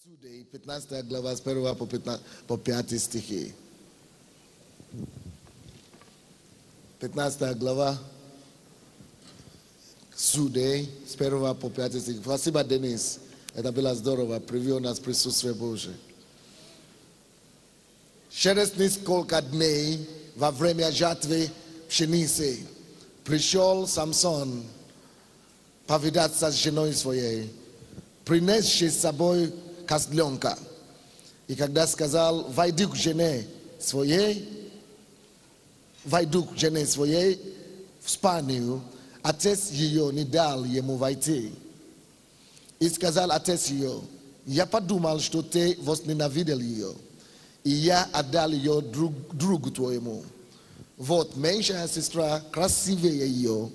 Судей, 15 глава, с 1 по 5 стихи. 15 глава, Судей, с 1 по 5 стихи. Спасибо, Денис. Это было здорово. Привел нас присутствие Божие. Через несколько дней во время жатвы пшеницы пришел Самсон повидаться с женой своей, принесший с собой козленка. И когда сказал: войду к жене своей в спальню, отец ее не дал ему войти. И сказал отец ее: я подумал, что ты возненавидел ее, и я отдал ее другу твоему. Вот меньшая сестра красивее ее,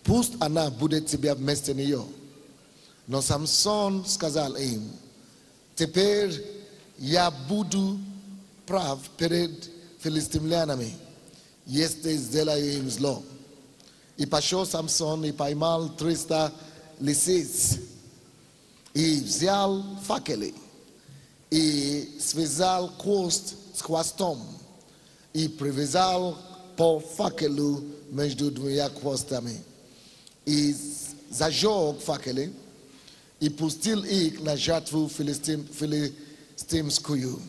пусть она будет тебе вместо нее. Но Самсон сказал им: теперь я буду прав перед филистимлянами, если сделаю им зло. И пошел Самсон и поймал 300 лисиц, и взял факелы, и связал хвост с хвостом, и привязал по факелу между двумя хвостами, и зажег факелы, и пустил их на жатву филистимскую,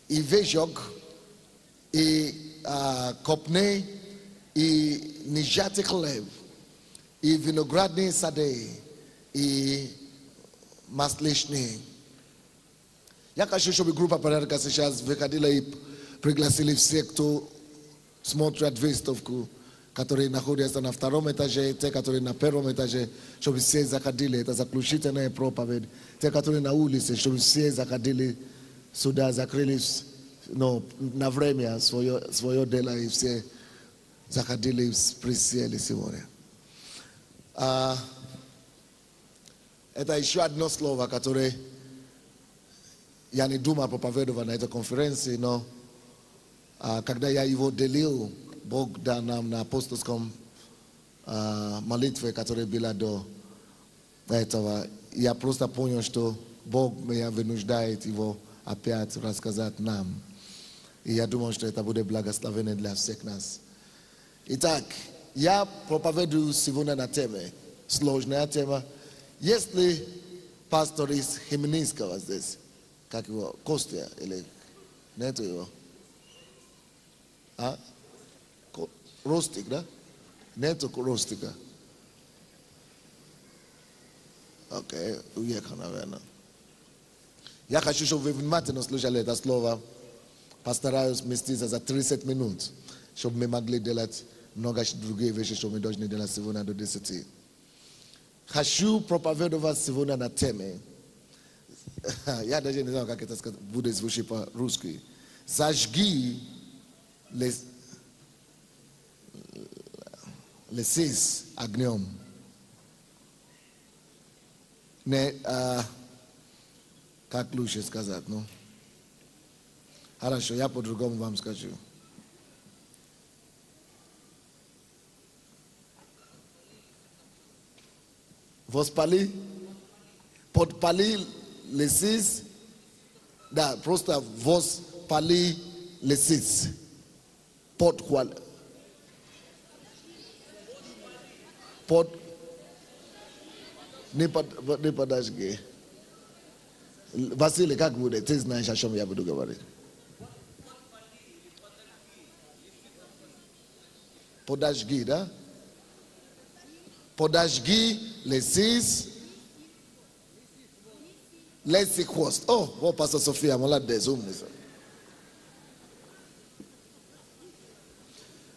и выжег, и копны, и нежатый хлеб, и виноградные сады, и масличные. Я хочу, чтобы группа порядка сейчас выходила и пригласили всех, кто смотрит выставку, которые находятся на втором этаже, те, которые на первом этаже, чтобы все заходили. Это заключительная проповедь. Те, которые на улице, чтобы все заходили сюда, закрылись на время свое дело, и все заходили и присели сегодня. Это еще одно слово, которое я не думал проповедовать на этой конференции, но когда я его делил, Бог дал нам на апостольском молитве, которая была до этого. Я просто понял, что Бог меня вынуждает его опять рассказать нам. И я думал, что это будет благословение для всех нас. Итак, я проповедую сегодня на теме, сложная тема. Если пастор из Хмельницкого здесь, как его, Костя, или нету его? Ростик, да? Нету Ростика. Окей, уехал, наверное. Я хочу, чтобы вы внимательно слушали это слово. Постараюсь вместиться за 30 минут, чтобы мы могли делать много других вещей, что мы должны делать сегодня до 10. Хочу проповедовать сегодня на теме. Я даже не знаю, как это будет звучать по-русски. Зажги лисиц огнем. Как лучше сказать, ну? Хорошо, я по-другому вам скажу. Подпали лисиц, да, просто воспали лисиц. Не подожги. Василий, как будет? Ты знаешь, о чем я буду говорить. Подожги, да? Подожги лисиц. Лисий хвост. О, пастор София, молодец, умница.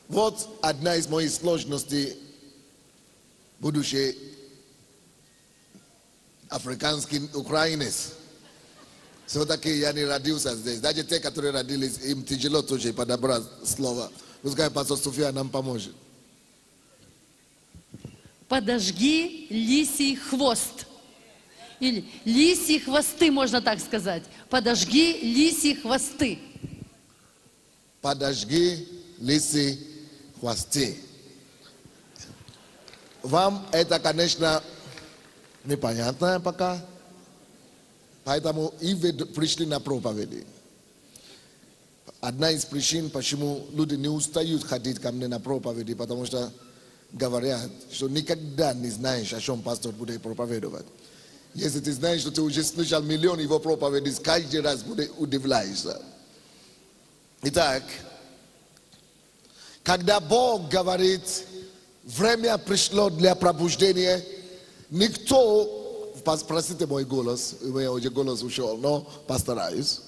Вот одна из моих сложностей, будущий африканский украинец. Все-таки я не родился здесь. Даже те, которые родились, им тяжело тоже подобрать слово. Пускай пастор София нам поможет. Подожги лисий хвост. Или лисьи хвосты, можно так сказать. Подожги лисьи хвосты. Подожги лисьи хвосты. Вам это, конечно, непонятно пока. Поэтому и вы пришли на проповеди. Одна из причин, почему люди не устают ходить ко мне на проповеди, потому что говорят, что никогда не знаешь, о чем пастор будет проповедовать. Если ты знаешь, что ты уже слышал миллион его проповедей, каждый раз удивляешься. Итак, когда Бог говорит, время пришло для пробуждения, никто, простите мой голос, у меня уже голос ушел, но постараюсь.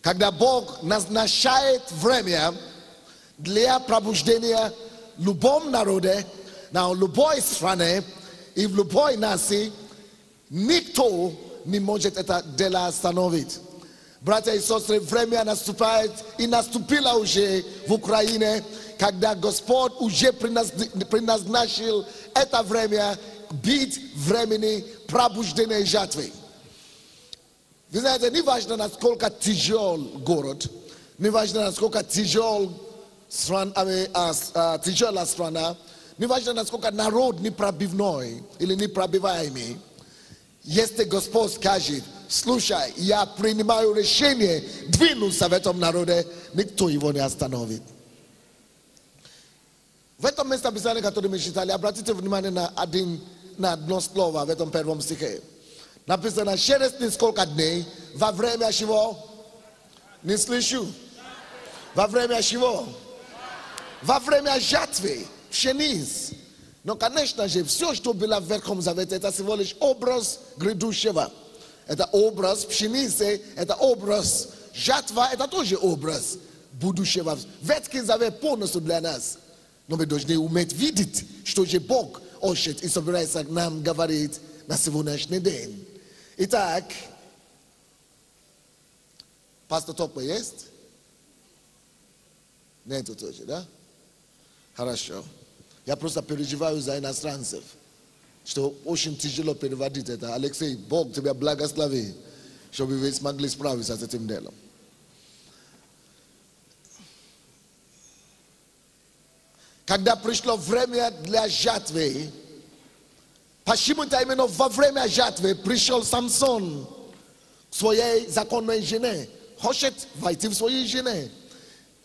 Когда Бог назначает время для пробуждения в любом народе, на любой стране и в любой нации, никто не может это дело остановить. Братья и сестры, время наступает и наступило уже в Украине, когда Господь уже предназначил это время быть времени пробуждения жатвы. Вы знаете, не важно, насколько тяжел город, не важно, насколько тяжелая страна, не важно, насколько народ непробивной или непробиваемый. Если Господь скажет, слушай, я принимаю решение двинуться в этом народе, никто его не остановит. В этом месте Писания, которое мы читали, обратите внимание на одно слово в этом первом стихе. Написано, через несколько дней, во время чего? Не слышу. Во время чего? Во время жатвы, пшениц. Но, конечно же, все, что было в Ветхом Завете, это всего лишь образ грядущего. Это образ пшеницы, это образ жатва, это тоже образ будущего. Ветхий Завет полностью для нас. Но мы должны уметь видеть, что же Бог хочет и собирается нам говорить на сегодняшний день. Итак, пастор Топа есть? Нету тоже, да? Хорошо. Я просто переживаю за иностранцев, что очень тяжело переводить это. Алексей, Бог тебя благослови, чтобы вы смогли справиться с этим делом. Когда пришло время для жатвы, почему-то именно во время жатвы пришел Самсон к своей законной жене. Хочет войти в свою жену.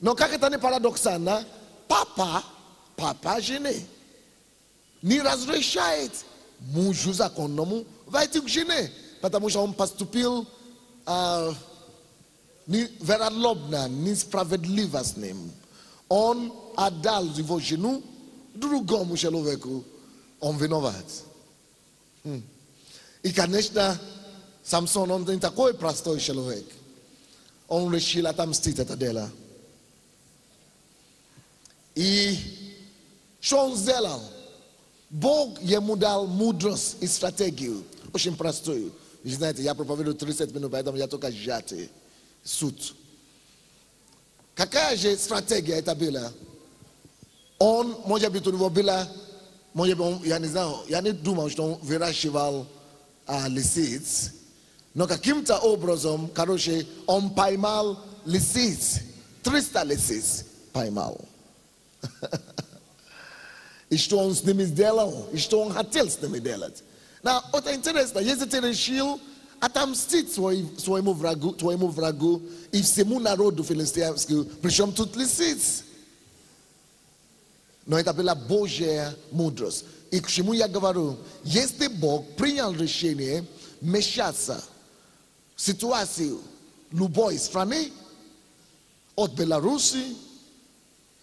Но как это не парадоксально, папа жены не разрешает мужу законному войти к жене, потому что он поступил невероломно, несправедливо с ним. Он отдал его жену другому человеку, он виноват. И, конечно, Самсон, он не такой простой человек. Он решил отомстить это дело. И что он сделал? Бог ему дал мудрость и стратегию. Очень простую. Вы знаете, я проповедую 30 минут, поэтому я только сжатый. Суд. Какая же стратегия это была? Он, может быть, у него была, я не знаю, я не думаю, что он выращивал лисиц, но каким-то образом, короче, он поймал лисиц, 300 лисиц поймал. И что он с ними сделал, и что он хотел с ними делать. Это интересно, если ты решил отомстить своему врагу и всему народу филистимскому, причем тут лисиц. Но это была Божья мудрость. И к чему я говорю? Если Бог принял решение вмешаться в ситуацию любой страны, от Беларуси,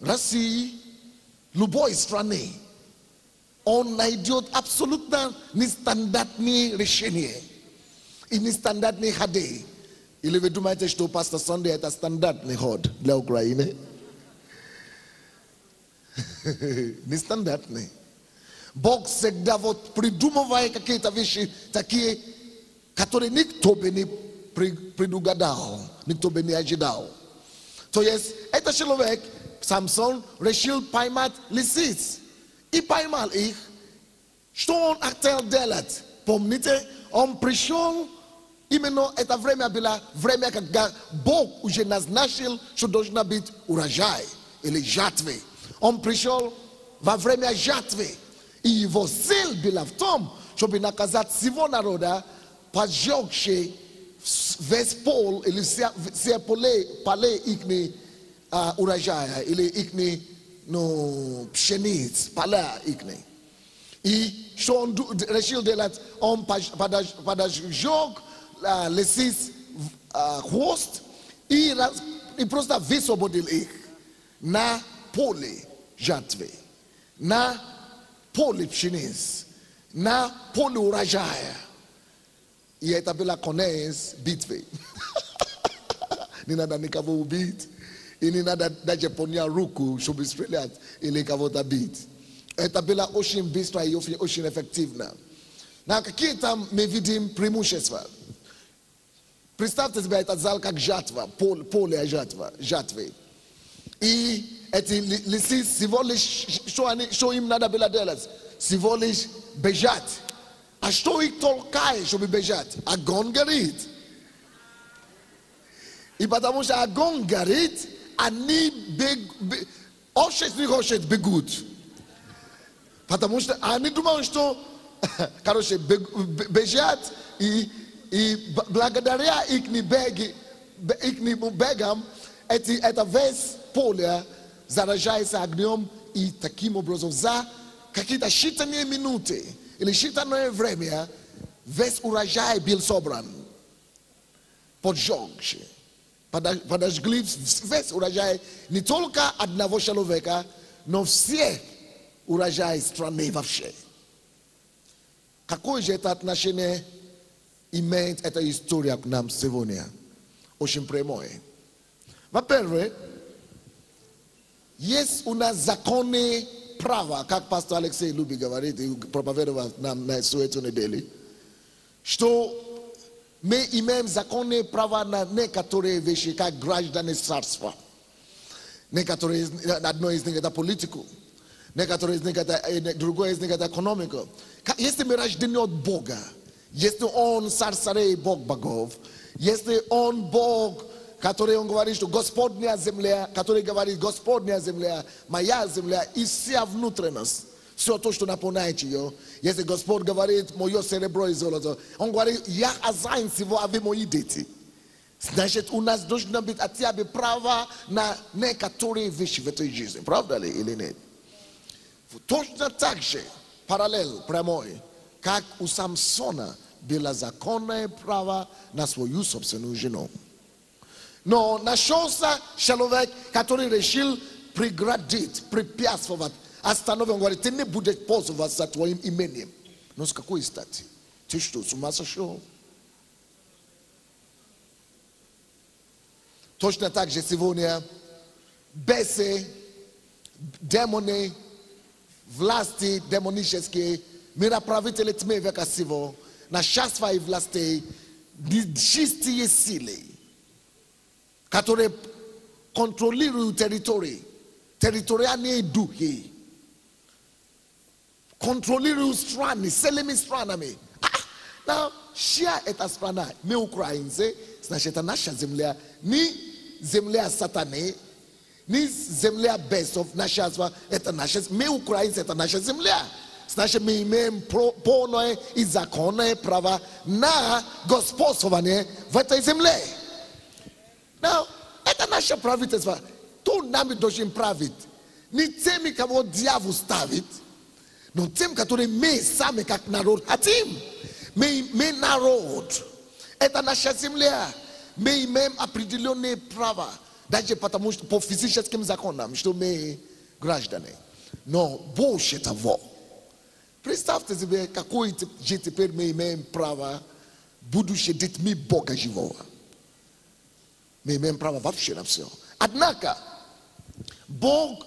России, любой страны, он найдет абсолютно нестандартные решения и нестандартные ходы. Или вы думаете, что пастор Санди это стандартный ход для Украины? Нестандартный. Бог всегда придумывает какие-то вещи такие, которые никто бы не предугадал, никто бы не ожидал. То есть, этот человек, Самсон, решил поймать лисиц. И поймал их. Что он хотел делать? Помните, он пришел, именно это время было время, когда Бог уже назначил, что должна быть урожай или жатвы. Он пришел во время жатвы. И его цель была в том, чтобы наказать всего народа, поджегший vezi Paul, ili se pale ikni urajaya, ili ikni no pshenic, pala ikni. I schon решил делать, он подожег лисиц хвост и просто высвободил их на поле жатвы, на поле пшениц, на поле урожая. И это было конец битвы. Не надо никого убить, и не надо даже поднять руку, чтобы стрелять или кого-то бить. Это было очень быстро и очень эффективно. На какие там мы видим преимущества? Представьте себе этот зал как жатва, поле жатвы. И эти лисы всего лишь, что им надо было делать? Всего лишь бежать. А что их толкает, чтобы бежать? Огонь горит. И потому что огонь горит, они бегут. Потому что они думают, что, короче, бежат, и благодаря их бегам, это весь поле заражается огнем, и таким образом за какие-то считанные минуты или считанное время весь урожай был собран, поджегший. Подожгли весь урожай не только одного человека, но все урожай страны вообще. Какое же это отношение имеет эта история к нам сегодня? Очень прямое. Во-первых, есть у нас законы права, как пастор Алексей любит говорить и проповедовал нам на эту неделю, что мы имеем законные права на некоторые вещи, как граждане царства. Некоторые, одно из них это политику. Некоторые из них это, другое из них это экономику. Если мы рождены от Бога, если Он царь царей, Бог богов, если Он Бог, который Он говорит, что Господня земля, который говорит, Господня земля, моя земля и вся внутренность, все то, что наполняет ее. Если Господь говорит, мое серебро и золото, Он говорит, я хозяин всего, а вы мои дети. Значит, у нас должно быть хотя бы право на некоторые вещи в этой жизни. Правда ли или нет? Точно так же, параллель прямой, как у Самсона было законное право на свою собственную жену. Но нашелся человек, который решил преградить, препятствовать, остановить. Он говорит, ты не будешь пользоваться твоим имением. Но с какой стати? Ты что, с ума сошел? Точно так же сегодня бесы, демоны, власти демонические, мироправители тьмы века сего, нашествия и властей, нечистые силы, которые контролируют территории, территориальные духи, контролируют страны, целыми странами. Now, чья это страна? Мы украинцы, значит, это наша земля, не земля сатаны, не земля бесов, нашествия, это наша, мы украинцы, это наша земля. Значит, мы имеем полное и законное право на господствование в этой земле. Now, это наше правительство. То нами должен править. Не теми, кого дьявол ставит, но тем, которые мы сами как народ хотим. Мы народ. Это наша земля. Мы имеем определенные права. Даже потому, что по физическим законам, что мы граждане. Но больше того, представьте себе, какое же теперь мы имеем право, будучи детьми Бога живого. Мы имеем право вообще на все. Однако, Бог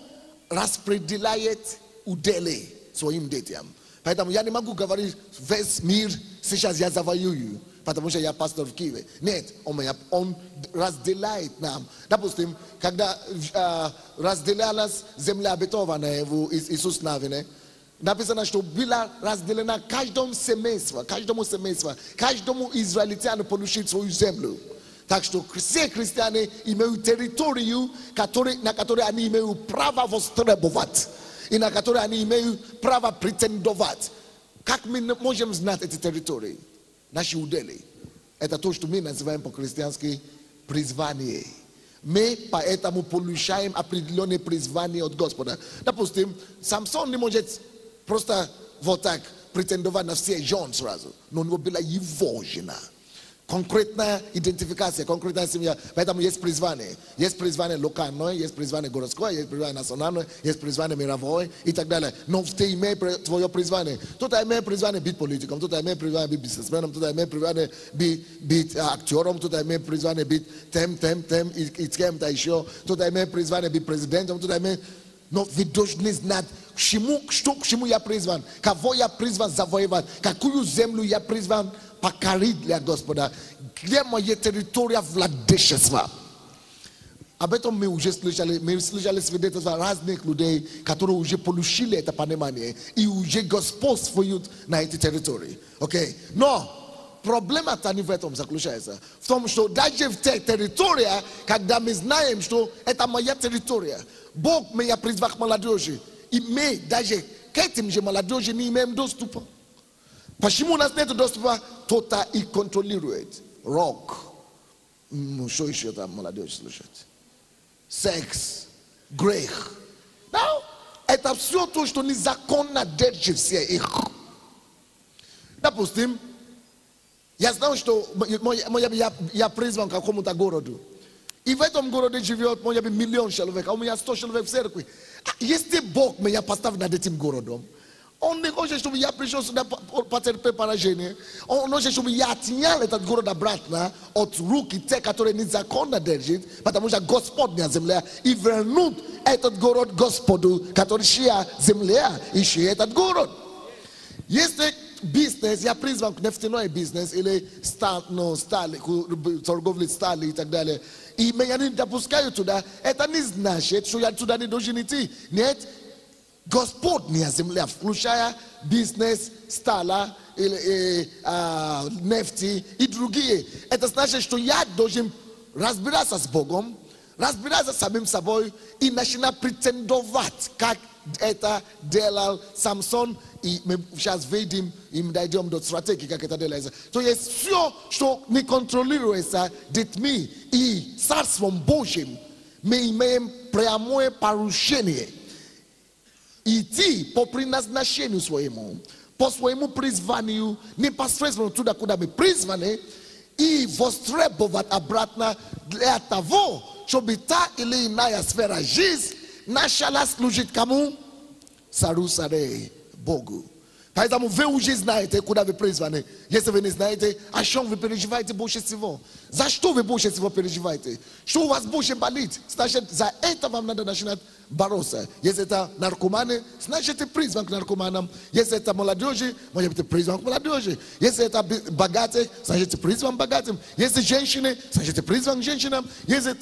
распределяет удели своим детям. Поэтому я не могу говорить, весь мир сейчас я завоюю, потому что я пастор в Киеве. Нет, он разделяет нам. Допустим, когда разделялась земля обетованная в Иисус Навине, написано, что была разделена каждому семейству, каждому израильтяну получить свою землю. Так что все христиане имеют территорию, на которой они имеют право востребовать. И на которые они имеют право претендовать. Как мы можем знать эти территории? Наши удели. Это то, что мы называем по-христиански призвание. Мы поэтому получаем определенное призвание от Господа. Допустим, Самсон не может просто вот так претендовать на все жен сразу. Но у него была его жена. Конкретная идентификация, конкретная семья. Поэтому есть призвание. Есть призвание локальное, есть призвание городское, есть призвание национальное, есть призвание мировое и так далее. Но ты имеешь твое призвание. Кто-то имеет призвание быть политиком, кто-то имеет призвание быть бизнесменом, кто-то имеет призвание быть актером, кто-то имеет призвание быть тем и кем-то еще, кто-то имеет призвание быть президентом, кто-то имеет... Но вы должны знать, к чему я призван, кого я призван завоевать, какую землю я призван покорить для Господа, где моя территория владычества. Об этом мы уже слышали свидетельства разных людей, которые уже получили это понимание и уже господствуют на этой территории. Окей? Но проблема-то не в этом заключается. В том, что даже в той территории, когда мы знаем, что это моя территория, Бог меня призвал к молодежи, и мы даже к этим же молодежи не имеем доступа. Почему у нас нет доступа? Кто-то и контролирует. Рок. Ну, что еще там молодежь слушает? Секс. Грех. Это все то, что незаконно держит все их. Допустим, я знаю, что я призван к какому-то городу. И в этом городе живет, может быть, 1 000 000 человек, а у меня 100 человек в церкви. Если Бог меня поставит над этим городом, Он не хочет, чтобы я пришел сюда потерпеть поражение. Он хочет, чтобы я отнял этот город обратно от руки тех, которые незаконно держат, потому что Господь на земле, и вернут этот город Господу, который шия земля, и шия этот город. Если бизнес, я призван к нефтяной бизнес, или торговле стали и так далее, и меня не допускают туда, это не значит, что я туда не должен идти. Нет, Господь на земле, включая бизнес, стала, нефти и другие. Это значит, что я должен разбираться с Богом, разбираться с самим собой и начинать претендовать, как это делал Самсон. И мы сейчас видим, и мы дойдем до стратегии, как это делается. То есть все, что не контролируется детьми и Царством Божьим, мы имеем прямое порушение. Идти по предназначению своему, по своему призванию, непосредственно туда, куда мы призваны, и востребовать обратно для того, чтобы та или иная сфера жизни начала служить кому? Сарусаре, Богу. Поэтому вы уже знаете, куда вы призваны. Если вы не знаете, о чем вы переживаете больше всего? За что вы больше всего переживаете? Что у вас больше болит? Значит, за это вам надо начинать бороться. Если это наркоманы, значит, ты призван к наркоманам. Если это молодежи, может быть, ты призван к молодежи. Если это богатые, значит, ты призван к богатым. Если женщины, значит, ты призван к женщинам. Если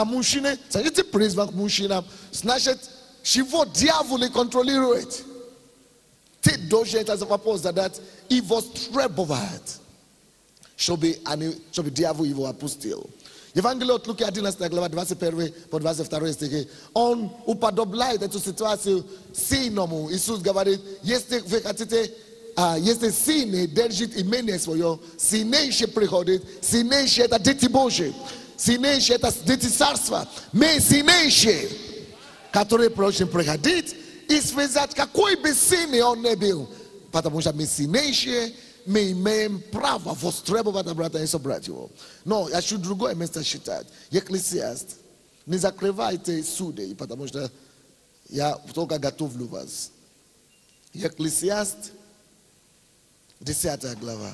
мужчины, значит, ты призван к мужчинам. Значит, чего дьявол и контролирует? Ты должен этот вопрос задать и востребовать, чтобы дьявол его опустил. Евангелие от Луки 11 глава 21 по 22 стихи. Он уподобляет эту ситуацию сыному. Иисус говорит, если вы хотите, если сын держит имение свое, сильнейший приходит, сильнейший это дети Божьи, сильнейший это дети царства. Мы сильнейшие, которые просим приходить и связать, какой бы сын он не был. Потому что мы сильнейшие, мы имеем право востребовать обратно и собрать его. Но я хочу другое место считать. Екклесиаст. Не закрывайте суды, потому что я только готовлю вас. Екклесиаст, 10 глава.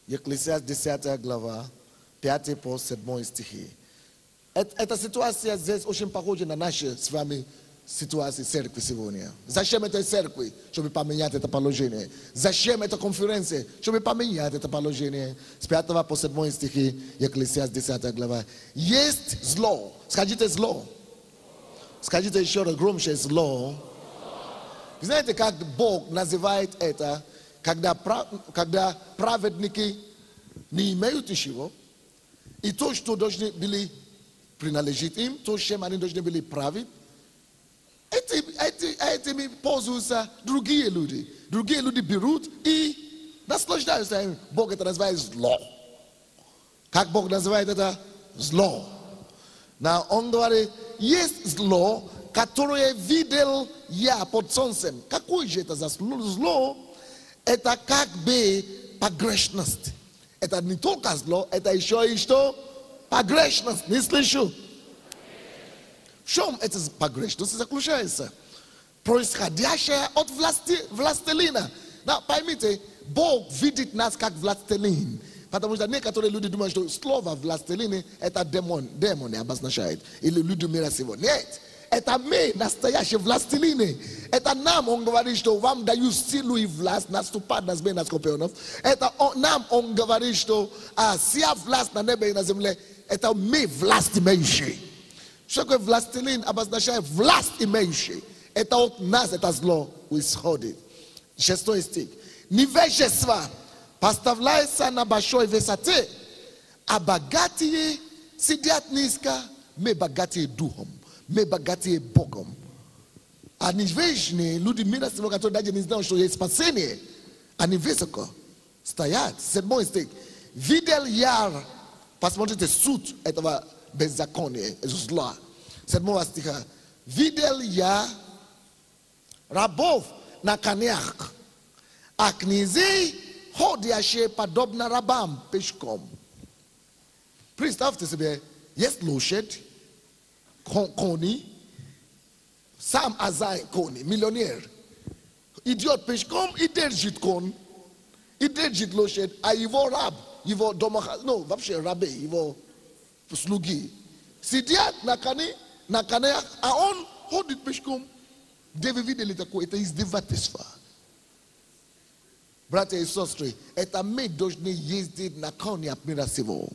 Екклесиаст, 10 глава, 5 по 7 стихи. Эта ситуация здесь очень похожа на наши с вами ситуации церкви сегодня. Зачем этой церкви? Чтобы поменять это положение. Зачем эта конференция? Чтобы поменять это положение. С 5 по 7 стихи, Екклесиаст 10 глава. Есть зло. Скажите зло. Скажите еще раз громче зло. Знаете, как Бог называет это, когда праведники не имеют ничего, и то, что должны были принадлежит им, то, чем они должны были править, Эти пользуются другие люди. Другие люди берут и наслаждаются им. Бог это называет зло. Как Бог называет это? Зло. Но Он говорит, есть зло, которое видел я под солнцем. Какое же это за зло? Это как бы погрешность. Это не только зло, это еще и что? Погрешность. Не слышу. В чем эта погрешность заключается? Происходящее от властелина. Поймите, Бог видит нас как властелин. Потому что некоторые люди думают, что слово властелин это демоны обозначает. Или люди мира сего. Нет. Это мы, настоящие властелины. Это нам, он говорит, что вам даю силу и власть наступать на змей, на скорпионов. Это нам, он говорит, что вся власть на небе и на земле, это мы власть имеющие. Что такое властелин обозначает власть имеющий. Это от нас, это зло исходит. 6 стих. Невежество поставляется на большой высоте, а богатые сидят низко, мы богатые духом. Мы богатые Богом. А невежные люди мира сего, которые даже не знают, что есть спасение, они высоко стоят. 7 стих. Видел я, посмотрите, суд этого беззакония, зла. 7 стиха. Видел я рабов на конях, а князей, ходящие подобно рабам пешком. Представьте себе, есть лошадь, кони, сам Азай кони, миллионер. Идет пешком и держит кон, и держит лошадь, а его раб, его домохозяин, ну, вообще рабы, его слуги, сидят на конях, а он ходит пешком. Где вы видели такое? Это издевательство. Братья и сестры, это мы должны ездить на конях мира сего.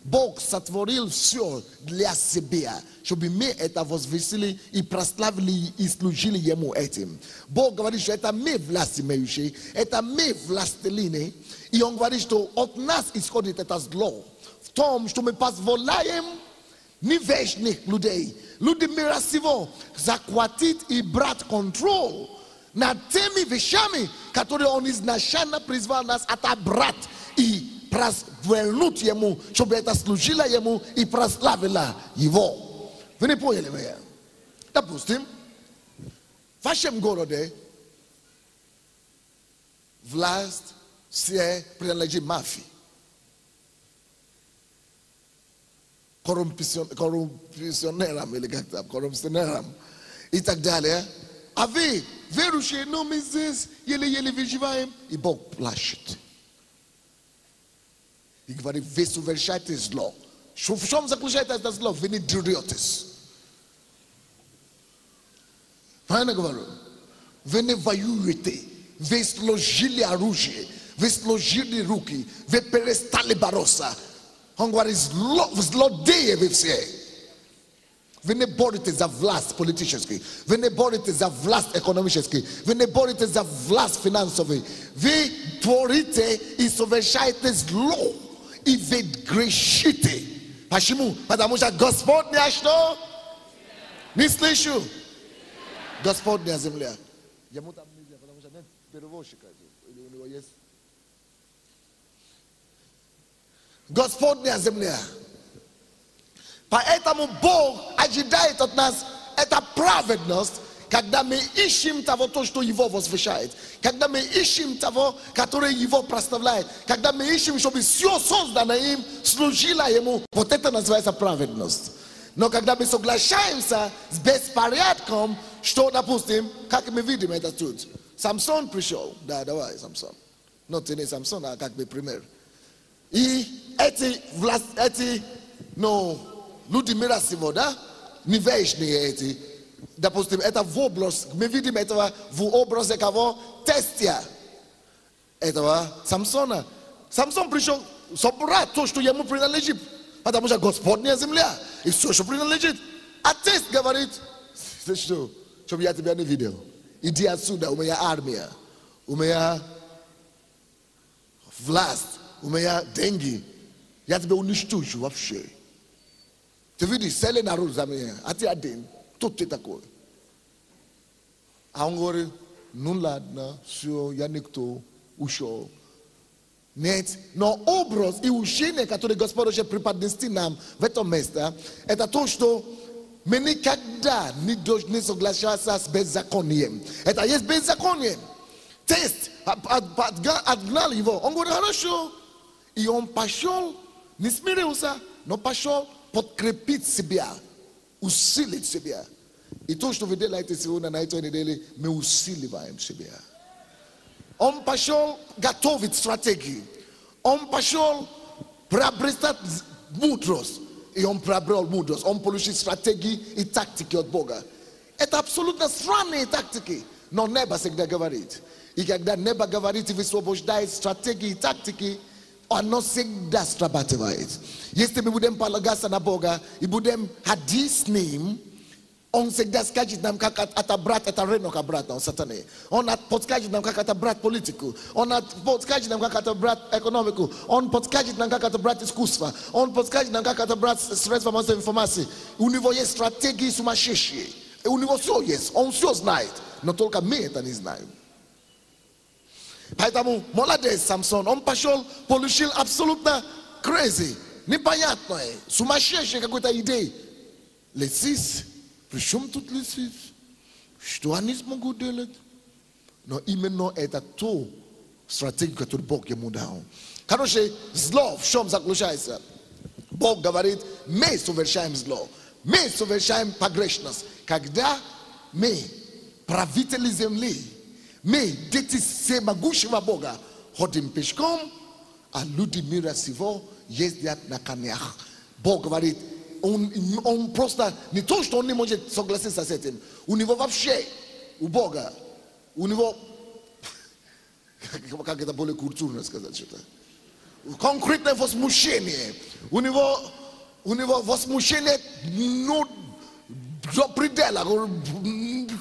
Бог сотворил все для себя, чтобы мы это возвысили и прославили и служили Ему этим. Бог говорит, что это мы власть имеющие, это мы властелины. И Он говорит, что от нас исходит это зло. В том, что мы позволяем невежных людей, люди мира сего, захватить и брать контроль над теми вещами, которые Он изначально призвал нас отобрать и вернуть Ему, чтобы это служило Ему и прославило Его. Вы не поняли меня? Допустим, в вашем городе власть все принадлежит мафии, коррупционерам или как там, коррупционерам и так далее. А вы верующие, но мы здесь еле-еле выживаем, и Бог плачет. И говорит, вы совершаете зло. В чем заключается это зло? Вы не дреретесь. Правильно говорю? Вы не воюете. Вы сложили оружие. Вы сложили руки. Вы перестали бороться. Он говорит, злодеи вы все. Вы не боретесь за власть политическую. Вы не боретесь за власть экономическую. Вы не боретесь за власть финансовую. Вы творите и совершаете зло. И вы грешите. Почему? Потому что Господня что? Не слышу. Господня земля. Ему там нельзя, потому что нет перевозчика. Или у него есть. Господня земля. Поэтому Бог ожидает от нас это праведность, когда мы ищем того, то, что Его возвышает. Когда мы ищем того, который Его прославляет. Когда мы ищем, чтобы все созданное им служило Ему. Вот это называется праведность. Но когда мы соглашаемся с беспорядком, что, допустим, как мы видим это тут. Самсон пришел. Да, давай, Самсон. Но ты не Самсон, а как бы пример. И эти люди мира сего, да? Невежные эти. Допустим, это в образ, мы видим этого в образе кого? Тестя этого Самсона. Самсон пришел собрать то, что ему принадлежит, потому что Господня земля и все, что принадлежит. А тест говорит, ты что, чтобы я тебя не видел. Иди отсюда, у меня армия, у меня власть, у меня деньги. Я тебя уничтожу вообще. Ты видишь, цели народ за меня, а ты один. Тут ты такой. A on говорит, ну ладно, все, я никто, ушел. Нет, но образ и учение, которое Господь хочет преподнести нам в этом месте, это то, что мы никогда не должны соглашаться с беззаконием. Это есть беззаконие. Тест отгнал его. Он говорит, хорошо. И он пошел, не смирился, но пошел подкрепить себя, усилить себя. И то, что вы делаете сегодня на этой неделе, мы усиливаем себя. Он пошел готовить стратегии. Он пошел приобретать мудрость. И он приобрел мудрость. Он получил стратегии и тактики от Бога. Это абсолютно странные тактики. Но небо всегда говорит. И когда небо говорит и высвобождает стратегии и тактики, оно всегда срабатывает. Если мы будем полагаться на Бога и будем ходить с Ним, Он всегда скажет нам, как отобрать это рынок обратно от сатаны. Он подскажет нам, как отобрать политику. Он подскажет нам, как отобрать экономику. Он подскажет нам, как отобрать искусство. Он подскажет нам, как отобрать средства массовой информации. У него есть стратегии сумасшедшие. У него все есть. Он все знает. Но только мы это не знаем. Поэтому молодец Самсон. Он пошел, получил абсолютно crazy, непонятное, сумасшедшее какой-то идеи. Лисиц. При чем тут лисиц? Что они смогут делать? Но именно это то стратегия, которую Бог ему дал. Короче, зло в чем заключается? Бог говорит, мы совершаем зло. Мы совершаем погрешность. Когда мы, правители земли, мы, дети всемогущего Бога, ходим пешком, а люди мира сего ездят на конях. Бог говорит, он просто, не то, что он не может согласиться с этим. У него вообще, у Бога, у него, как это более культурно сказать что-то, конкретное возмущение. У него возмущение, ну, до предела.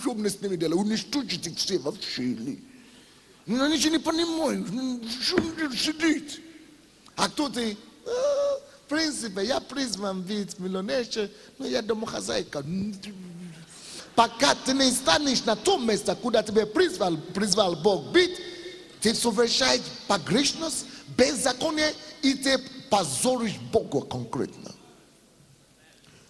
Что мне с ними делать? Уничтожить их все вообще. Но они же не понимают, что сидит. А кто ты? В принципе, я призван быть миллионером, но я домохозяйка. Пока ты не станешь на том месте, куда тебя призвал Бог быть, ты совершаешь погрешность, беззаконие, и ты позоришь Бога конкретно.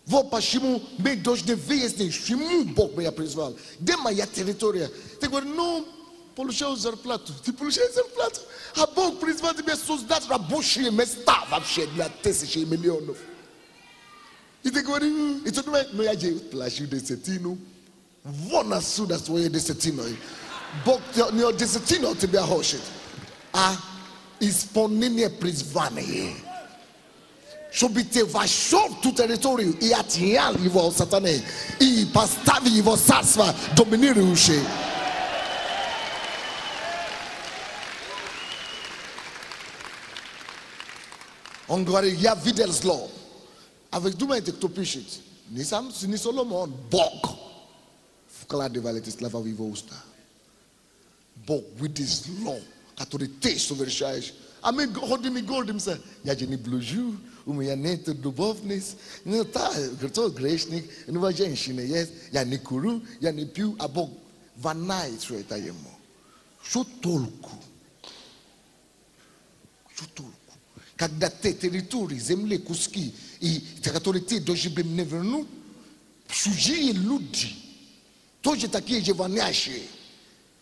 Вот почему мы должны выяснить, чему Бог меня призвал. Где моя территория? Ты говоришь, ну, получаю зарплату. Ты получаешь зарплату. А Бог призвал тебя создать рабочие места вообще для тысяч и миллионов. И ты говоришь, и ты думаешь, ну я же плачу десятину. Вон отсюда свою десятину. Бог не десятину тебя хочет. А исполнение призвания. Чтобы ты вошел в ту территорию и отнял его от сатаны. И поставил его царство доминирующее. Он говорит, я видел зло. А вы думаете, кто пишет? Не Соломон, Бог вкладывал эти слова в его уста. Бог видит зло, которое ты совершаешь. А мы ходим и говорим, я же не блужу, у меня нет любовниц, ну та, кто грешник, ну женщина есть, я не курю, я не пью, а Бог ванает все это ему. Что толку? Что толку? Когда те территории, земли, куски, и которые ты должен бы не вернуть, чужие люди, тоже такие же вонящие,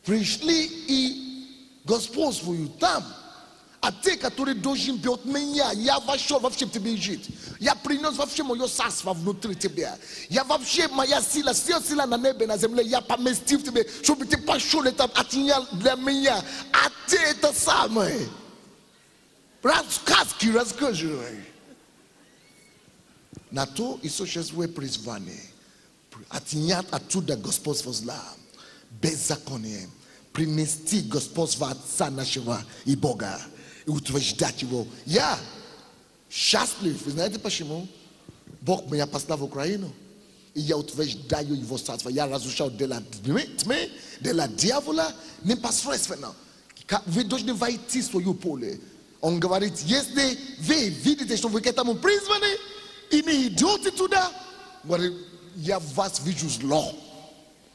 пришли и господствуют там. А те, которые должны быть от меня, я вошел вообще в тебе жить. Я принес вообще мое царство внутри тебя. Я вообще, моя сила, вся сила на небе, на земле, я поместил в тебе, чтобы ты пошел это отнял для меня. А ты это самое. Сказки рассказывай. На то и существует призвание. Отнять оттуда господство зла, беззаконие, принести господство Отца нашего и Бога. И утверждать его. Я счастлив. Вы знаете почему? Бог меня послал в Украину. И я утверждаю его царство. Я разрушал дела тьмы, дела дьявола непосредственно. Вы должны войти в свое поле. Он говорит, если вы видите, что вы к этому призваны, и не идете туда, говорит, я вас вижу зло.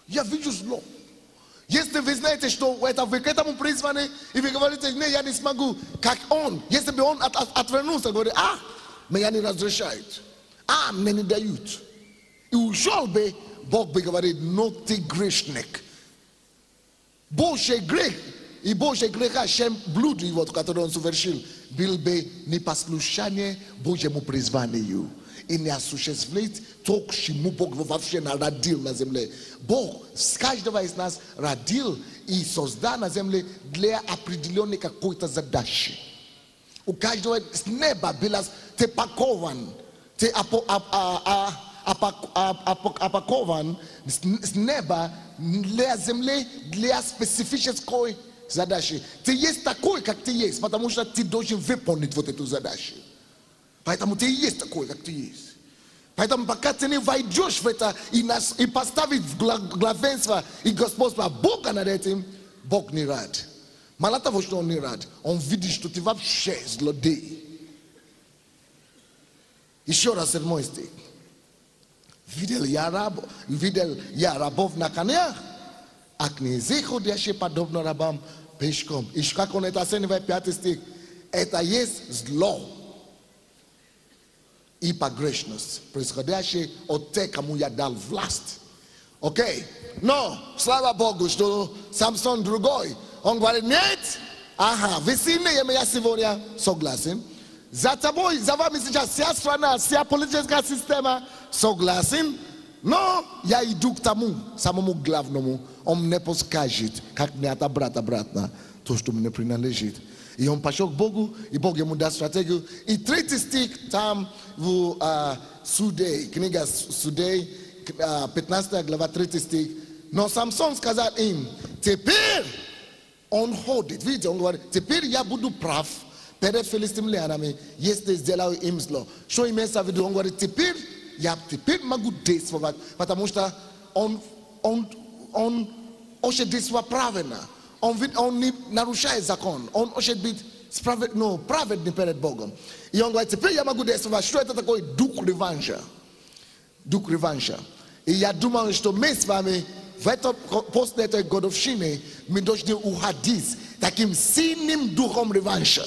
Я вижу зло. Если вы знаете, что это вы к этому призваны, и вы говорите, не, я не смогу, как он. Если бы он отвернулся, говорит, меня не разрешают, мне не дают. И ушел бы, Бог бы говорит, но ты грешник. Больше грех, и больше греха, чем блуд его, который он совершил, был бы непослушание Божьему призванию. И не осуществить то, к чему Бог вообще родил на земле. Бог с каждого из нас родил и создал на земле для определенной какой-то задачи. У каждого с неба был ты пакован, ты опакован с неба для земли, для специфической задачи. Ты есть такой, как ты есть, потому что ты должен выполнить вот эту задачу. Поэтому ты и есть такой, как ты есть. Поэтому пока ты не войдешь в это и поставить в главенство и господство Бога над этим, Бог не рад. Мало того, что он не рад, он видит, что ты вообще злодей. Еще раз 7 стих. Видел я рабов на конях, а князей, ходящие подобно рабам, пешком. И как он это оценивает, 5 стих. Это есть зло и погрешность, происходящая от тех, кому я дал власть. Окей? Но, слава Богу, что Самсон другой. Он говорит, нет, вы сильные, я сегодня согласен. За тобой, за вами сейчас вся страна, вся политическая система согласен. Но я иду к тому, самому главному. Он мне подскажет, как мне отобрать обратно то, что мне принадлежит. И он пошел к Богу, и Бог ему даст стратегию. И 3 стих там в Судей, книга Судей, 15 глава, 3 стих. Но Самсон сказал им, теперь он ходит. Видите, он говорит, теперь я буду прав перед филистимлянами, если сделаю им зло. Что имеется в виду? Он говорит, теперь я могу действовать, потому что он очень действует правильно. Он не нарушает закон. Он может быть праведный перед Богом. И он говорит, теперь я могу действовать. Что это такое? Дух реванша. Дух реванша. И я думаю, что мы с вами после этой годовщины мы должны уходить таким сильным духом реванша.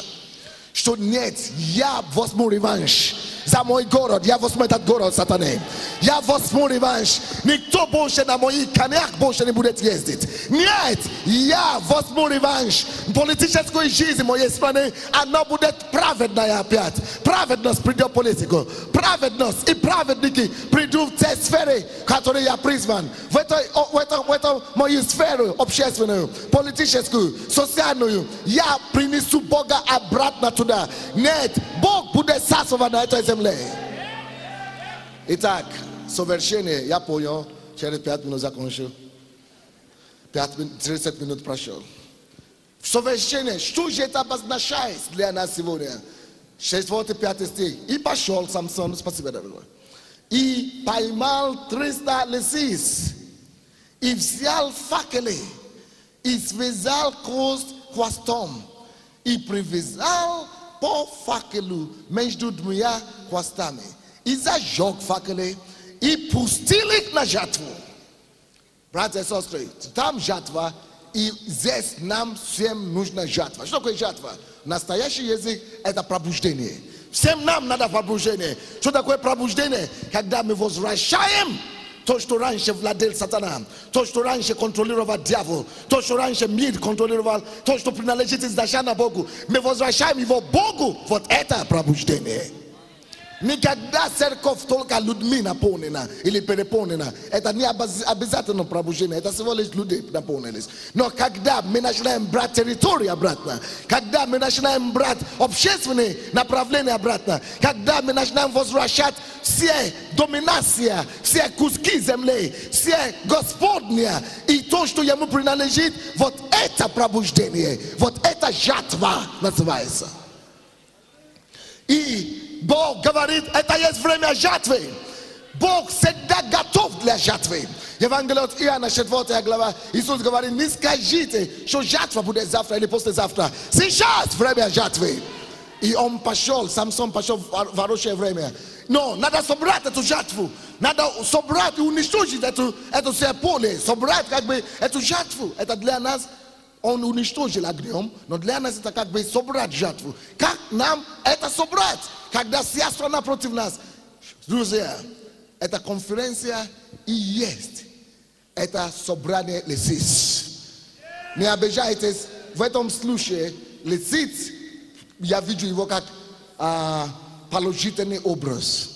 Что нет, я возьму реванш за мой город, я возьму этот город, сатаны. Я возьму реванш. Никто больше на моих конях больше не будет ездить. Нет, я возьму реванш. Политическая жизнь моей страны, она будет праведная опять. Праведность придет в политику. Праведность и праведники придут в те сферы, которые я призван. В эту мою сферу общественную, политическую, социальную. Я принесу Бога обратно туда. Нет, Бог будет царствовать на этой земле. Итак, совершение, я понял, через 5 минут закончил. 30 минут прошел. Совершение, что же это обозначает для нас сегодня? 6-5 стих. И пошел Самсон, спасибо, дорогой. И поймал 300 лисиц. И взял факелы. И связал хвостом. И привязал по факелу между 2 хвостами. И зажег факелы. И пустил их на жатву. Братья и сестры, там жатва. И здесь нам всем нужна жатва. Что такое жатва? Настоящий язык – это пробуждение. Всем нам надо пробуждение. Что такое пробуждение? Когда мы возвращаем то, что раньше владел сатана, то, что раньше контролировал дьявол, то, что раньше мир контролировал, то, что принадлежит изначально Богу. Мы возвращаем его Богу. Вот это пробуждение. Никогда церковь только людьми наполнена или переполнена. Это не обязательно пробуждение. Это всего лишь люди наполнились. Но когда мы начинаем брать территорию обратно, когда мы начинаем брать общественные направления обратно, когда мы начинаем возвращать все доминации, все куски земли, все господня и то, что ему принадлежит, вот это пробуждение, вот это жатва называется. И Бог говорит, это есть время жатвы. Бог всегда готов для жатвы. Евангелие от Иоанна, 4 глава, Иисус говорит, не скажите, что жатва будет завтра или послезавтра. Сейчас время жатвы. И он пошел, Самсон пошел в хорошее время. Но надо собрать эту жатву. Надо собрать и уничтожить эту все поле. Собрать как бы эту жатву. Это для нас, он уничтожил огнем, но для нас это как бы собрать жатву. Как нам это собрать, когда вся страна против нас? Друзья, эта конференция и есть. Это собрание лисиц. Не обижайтесь, в этом случае лисиц, я вижу его как положительный образ.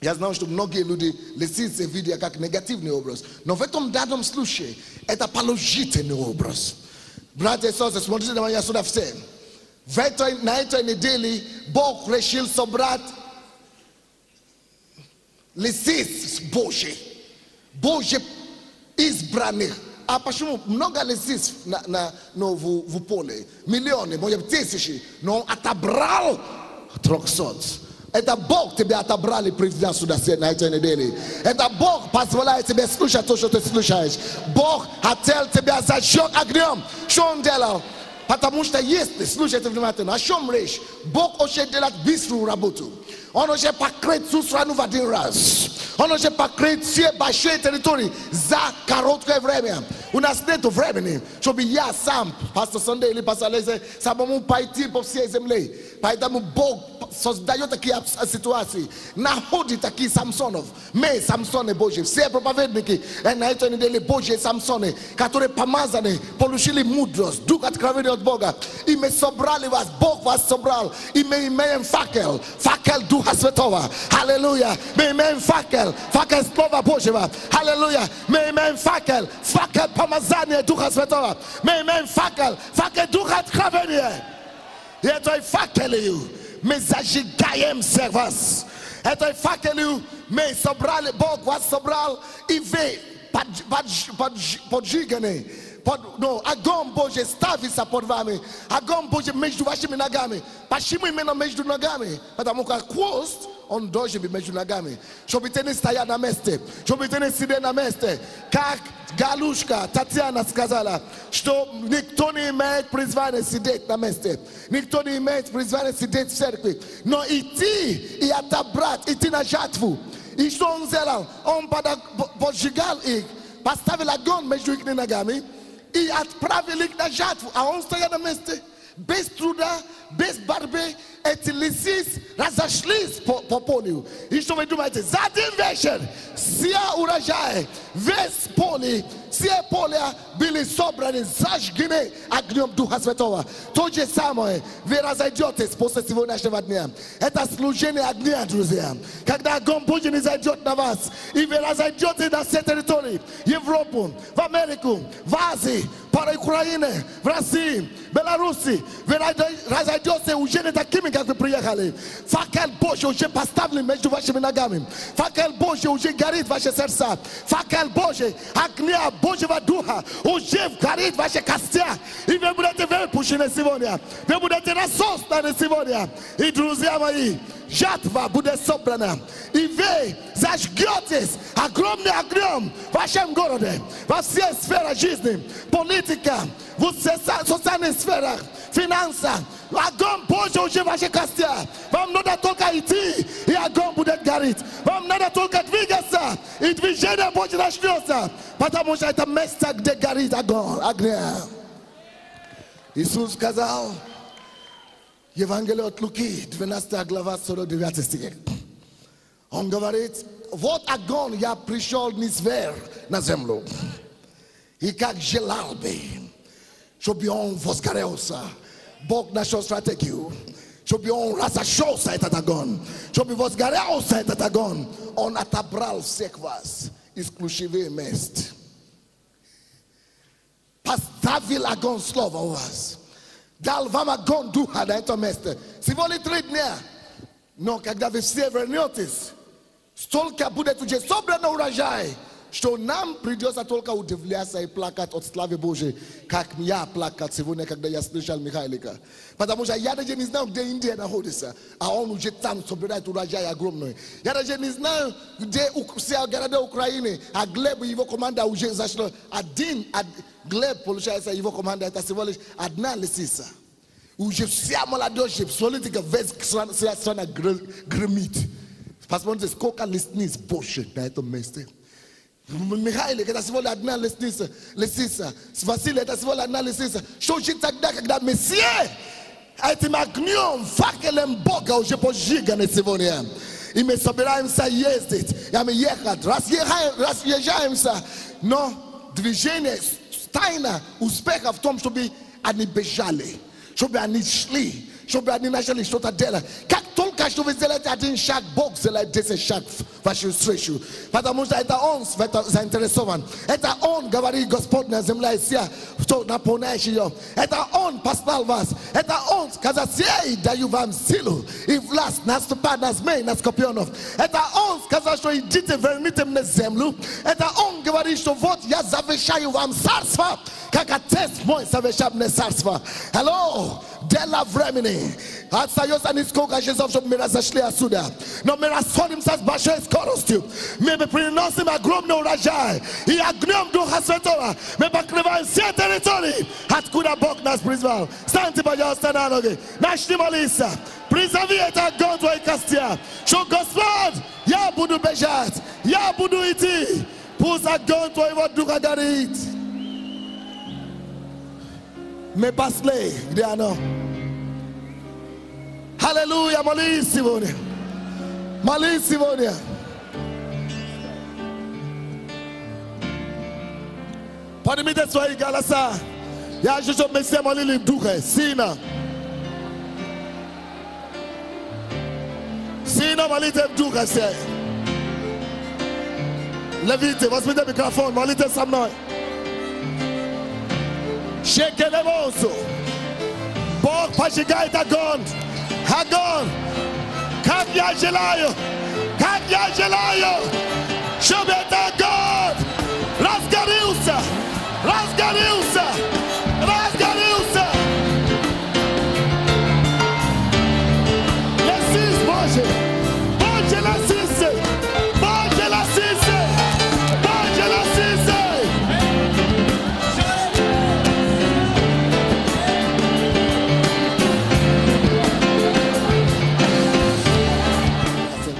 Я знаю, что многие люди лисицы видят как негативный образ. Но в этом данном случае это положительный образ. Братья и сестры, смотрите на меня сюда все. На этой неделе Бог решил собрать лисиц Божьих. Божьих избранных. А почему? Много лисиц в поле. Миллионы, может быть, тысячи. Но он отобрал 300. Это Бог тебя отобрал и привел сюда на этой неделе. Это Бог позволяет тебе слушать то, что ты слушаешь. Бог хотел тебя зажечь огнем. Что он делал? Потому что если, слушайте внимательно, о чем речь? Бог очень делает быструю работу. Он уже покрыть всю страну в один раз. Он уже покрыть все большие территории за короткое время. У нас нет времени, чтобы я сам, пастор Сандей или пастор Лезе, самому пойти по всей земле. Поэтому Бог создает такие ситуации, находит таких Самсонов. Мы Самсоны Божьи, все проповедники на этой неделе Божьи Самсоны, которые помазаны, получили мудрость, дух откровения от Бога. И мы собрали вас, Бог вас собрал. И мы имеем факел, факел Духа Святого. Аллилуйя. Мы имеем факел, факел Слова Божьего. Аллилуйя. Мы имеем факел, факел помазания Духа Святого. Мы имеем факел, факел Духа откровения. И это факелью мы зажигаем всех вас. Это факелью мы собрали, Бог вас собрал, и вы поджиганы. Огонь Божий ставится под вами. Огонь Божий между вашими ногами. Почему именно между ногами? Потому что хвост, он должен быть между ногами. Чтобы ты не стоял на месте. Чтобы ты не сидел на месте. Как Галушка Татьяна сказала, что никто не имеет призвания сидеть на месте. Никто не имеет призвания сидеть в церкви. Но идти и отобрать, идти на жатву. И что он сделал? Он поджигал их, поставил огонь между их ногами и отправил их на жатву. А он стоял на месте. Без труда, без борьбы, эти лисицы разошлись по полю. И что вы думаете? За один вечер все урожаи, весь поле, все поля были собраны, зажгены огнем Духа Святого. То же самое вы разойдетесь после сегодняшнего дня. Это служение огня, друзья. Когда огонь Божий не зайдет на вас, и вы разойдетесь на все территории, в Европу, в Америку, в Азии, по Украине, в России, в Беларуси, вы разойдетесь уже не такими, как вы приехали. Факел Божий уже поставлен между вашими ногами. Факел Божий уже горит в ваше сердца. Факел Божий, огня Божьего Духа уже горит в ваши костях. И вы будете выпущены сегодня. Вы будете рассозданы сегодня. И, друзья мои, жатва будет собрана. И вы зажгетесь огромным огнем в вашем городе, во всех сферах жизни, политика, в социальных сферах, финансах. Огонь Божий уже в ваших костях. Вам надо только идти, и огонь будет гореть. Вам надо только двигаться, и движение Божье начнется. Потому что это место, где горит огонь. Иисус сказал, Евангелие от Луки, 12 глава, 49 стих. Он говорит, вот огонь я пришел не зверь на землю. И как желал бы, чтобы он возгорелся. Бог нашел стратегию, чтобы он разошелся этот огонь, чтобы возгорелся этот огонь. Он отобрал всех вас из ключевых мест. Поставил огонь слова у вас. Дал вам огонь духа на этом месте. Всего лишь 3 дня. Но когда вы все вернетесь, столько будет уже собрано урожай, что нам придется только удивляться и плакать от славы Божьей, как я плакал сегодня, когда я слышал Михайлика. Потому что я даже не знаю, где Индия находится, а он уже там собирает урожай огромный. Я даже не знаю, где все города Украины, а Глеб и его команда уже зашли. Глеб, получается, его команда, это всего лишь одна лисица. Уже вся молодежь, политика, весь страна гремит. Посмотрите, сколько лестниц больше на этом месте. Михаил, это всего лишь одна лестница. Василий, это всего лишь одна лестница. Что же тогда, когда Мессия этим огнем, факелом Бога уже пожиганы сегодня? И мы собираемся ездить, и мы ехать, разъезжаемся. Но движение, тайна успеха в том, чтобы они бежали, чтобы они шли, чтобы они начали что-то делать. Как только что вы сделаете один шаг, Бог сделает 10 шаг в вашу встречу. Потому что это Он заинтересован. Это Он говорит, Господь на земле и все, кто наполняешь ее. Это Он послал вас. Это Он сказал, я даю вам силу и власть наступать на змей, на скорпионов. Это Он сказал, что идите, верните мне землю. Это Он говорит, что вот я завещаю вам царство, как Отец мой завещал мне царство. Hello, дело времени. Остается нисколько часов, чтобы мы разошли отсюда. Но мы расходимся с большой скоростью. Мы приносим огромный урожай. И огнем Духа Святого мы покрываем все территории, откуда Бог нас призвал. Встаньте, пожалуйста, на ноги. Начни молиться. Призови это огонь твоей костя. Что, Господь, я буду бежать. Я буду идти. Пусть огонь твоего Духа горит. Мы пошли. Где оно? Аллилуйя, молись сегодня. Молись сегодня. Поднимите свои голоса. Я хочу, чтобы мы все молили в Духе. Сильно. Сильно молите в Духе все. Левите, возьмите микрофон, молите со мной. Шекелемосу. Бог поджигает огонь. Огонь. Как я желаю, чтобы этот огонь разгорелся. Лесись, Боже, лесись.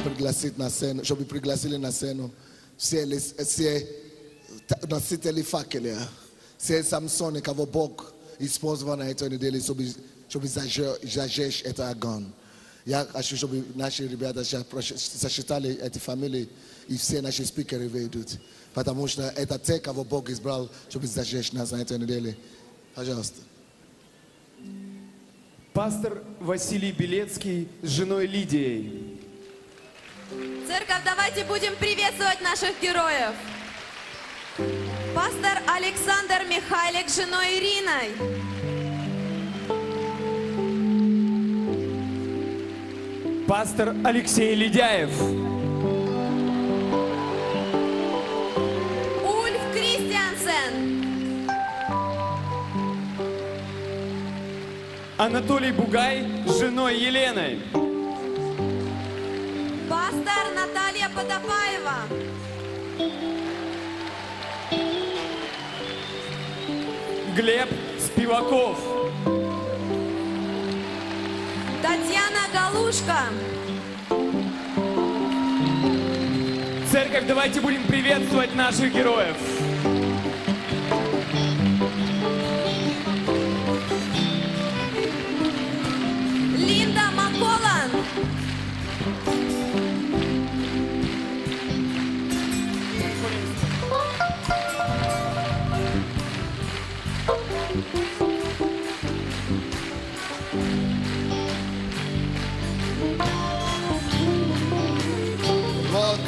Пригласить на сцену, чтобы пригласили на сцену все носители факела, все Самсоны, кого Бог использовал на этой неделе, чтобы зажечь этот огонь. Я хочу, чтобы наши ребята сосчитали эти фамилии, и все наши спикеры выйдут. Потому что это те, кого Бог избрал, чтобы зажечь нас на этой неделе. Пожалуйста. Пастор Василий Белецкий с женой Лидией. Церковь, давайте будем приветствовать наших героев. Пастор Александр Михайлик с женой Ириной. Пастор Алексей Ледяев. Ульф Кристиансен. Анатолий Бугай с женой Еленой. Пастор Наталья Подопаева. Глеб Спиваков. Татьяна Галушка. Церковь, давайте будем приветствовать наших героев. Линда Маколан. Вот.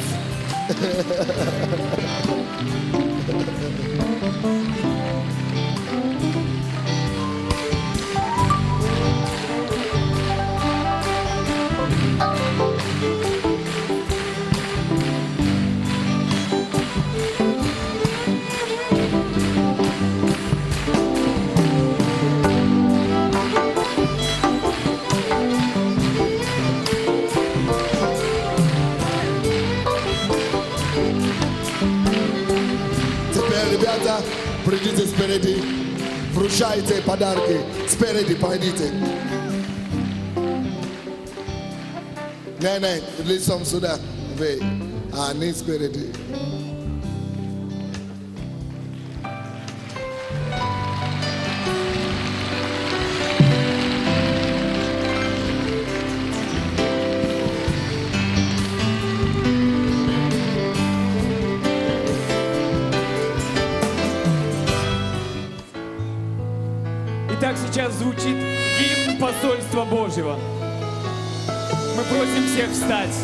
Ребята, придите спереди, вручайте подарки, спереди пойдите. Не, лицом сюда. convey an spirit. Итак, сейчас звучит гимн посольства Божьего. Мы просим всех встать.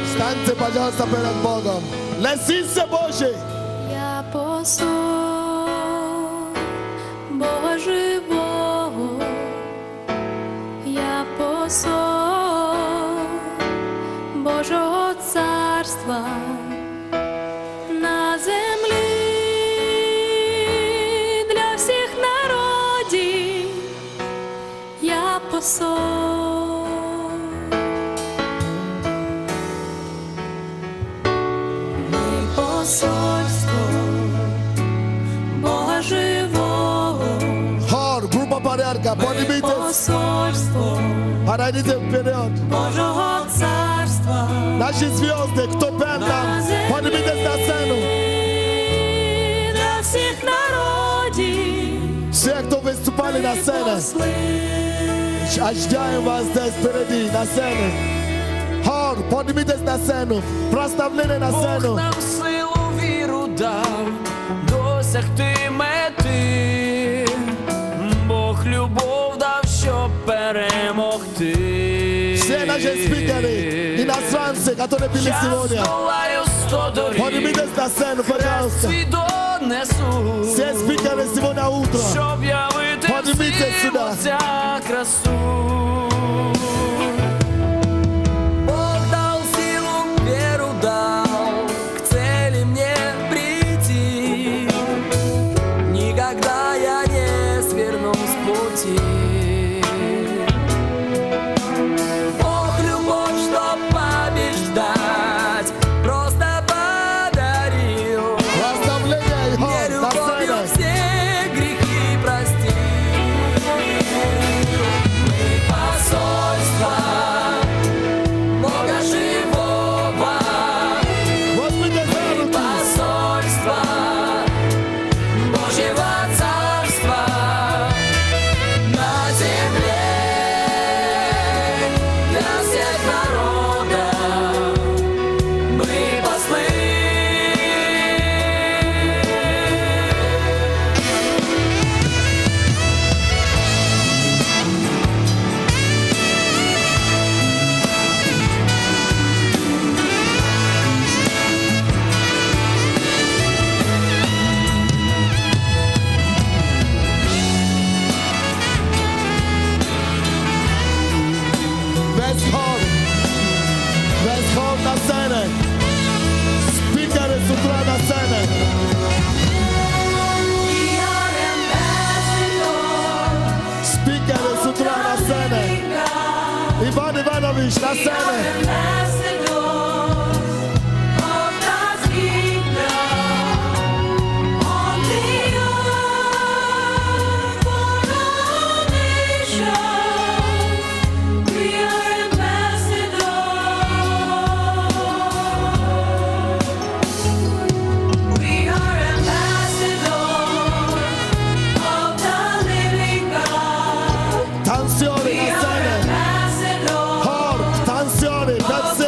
Встаньте, пожалуйста, перед Богом. Лесіться, Божий. Я посол Бога живого, я посол Божого царства на землі для всіх народів, я посол. Посольство Бога живого, Хор, група порядка, поднимитесь. посольство Подойдите вперед. Божого царства Наши звезды, кто пел там, поднимитесь на сцену. для всіх народів. Все, кто выступали на сцене, ожидаем вас здесь впереди, на сцене. Хор, поднимитесь на сцену. Прославление на Бог сцену. нам силу віру дав досягти мети. Бог любов дав, щоб перемогти. Все наши спикеры, иностранцы, которые были Я сегодня, здолаю 100 доріг, поднимитесь на сцену, пожалуйста. свій донесу, Все спикеры сегодня утром, щоб явити поднимитесь всім сюда. ця красу. Бог дал силу, веру дал, к цели мне прийти. Никогда я не сверну с пути. Бог любовь, чтоб побеждать, просто подарил. Прославление и Мне хор на любовью сцене. все грехи простил. Мы посольство Бога живого, Возьмите за руки. посольство Божьего царства на земле для всех народов. Мы послы. Весь хор на сцене. Спикеры с утра на сцене. Спикеры с утра на сцене. Иван Иванович на сцене. Танцоры на сцене. Хор, танцоры, that's it.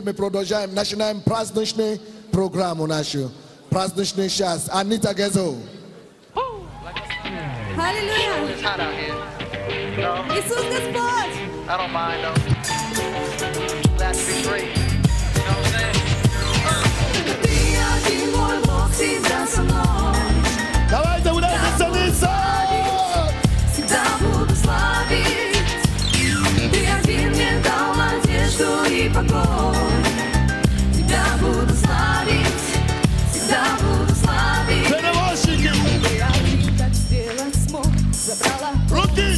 теперь мы продолжаем, начинаем праздничную программу нашу. Праздничный час. Анита Гезо. Аллилуйя! It's hot out here. No, Иисус Господь! I don't mind though. Glad to be free. You know what I'm saying? Ты один мой Бог, всегда со мной. Давайте удачи, Всегда буду славить. Ты один мне дал надежду и покой. Тебя буду славить. Всегда буду славить. Ты один так сделать смог. Забрала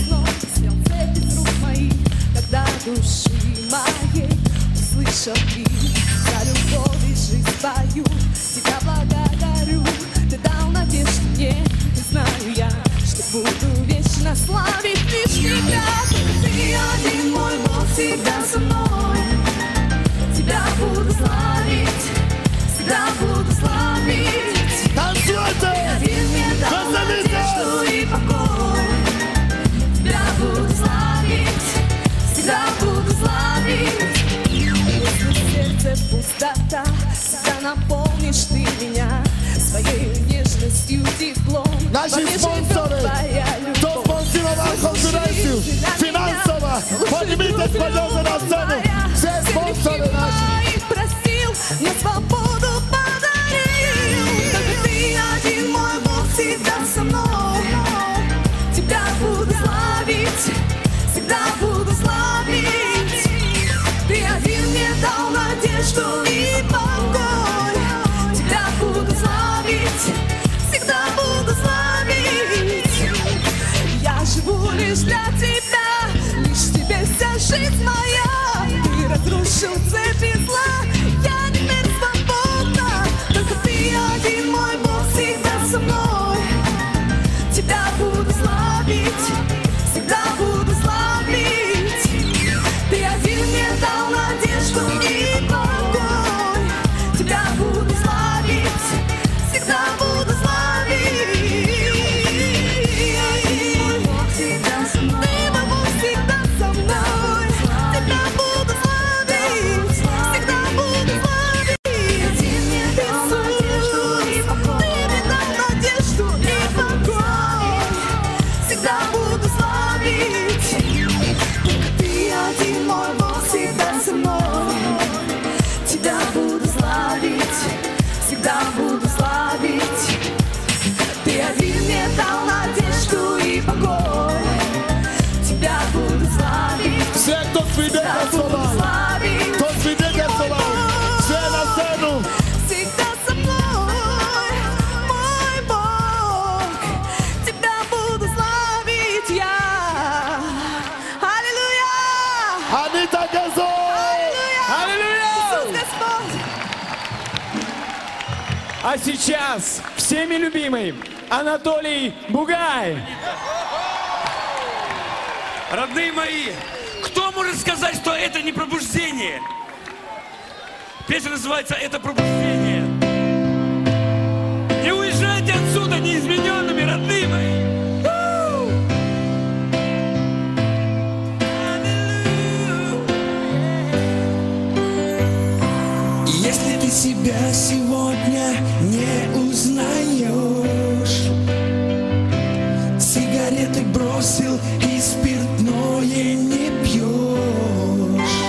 снова, снял цепи с рук моих. Когда души моей услышал крик. За любовь и жизнь свою тебя благодарю. Ты дал надежду мне, и знаю я, что буду вечно славить лишь тебя. Ты один мой Бог, всегда со мной. Тебя буду славить, всегда буду славить. танцуйте! Один мне дал надежду и покой. Тебя буду славить, всегда буду славить. Если в сердце пустота, всегда наполнишь ты меня своей нежностью, теплом. Наши Во мне спонсоры, живет твоя любовь. кто спонсировал конференцию, финансово, поднимитесь, пойдемте на сцену. Все спонсоры наши. Моих просил, на свободу подарил. Только ты один мой Бог, всегда со мной. Тебя буду славить, всегда буду славить. Ты один мне дал надежду и покой. Тебя буду славить, всегда буду славить. Я живу лишь для тебя, лишь тебе вся жизнь моя. Ты разрушил цепи зла, я теперь свободна. Только ты один мой Бог, всегда со мной. Тебя буду славить, всегда буду славить. Ты один мне дал надежду и покой. Тебя буду славить, всегда буду славить. Мой Бог всегда со мной. Ты, мой Бог, всегда со мной. Тебя буду славить, всегда буду славить. Один мне дал надежду и покой. Ты мне дал надежду и покой. Всегда буду славить. Ты один мой Бог, всегда со мной. Тебя буду славить, всегда буду славить. Ты один мне дал надежду и покой. Тебя буду славить, Все, кто свидетельствовал, славить. кто свидетельствовал, все на сцену. Всегда со мной, мой Бог. Тебя буду славить я. Аллилуйя! Анита Гезо! Иисус Господь! А сейчас всеми любимый Анатолий Бугай. Родные мои, кто может сказать, что это не пробуждение? Песня называется «Это пробуждение». Не уезжайте отсюда неизмененными, родные мои. Если ты себя сегодня не узнаешь, сигареты бросил и спиртное не пьешь,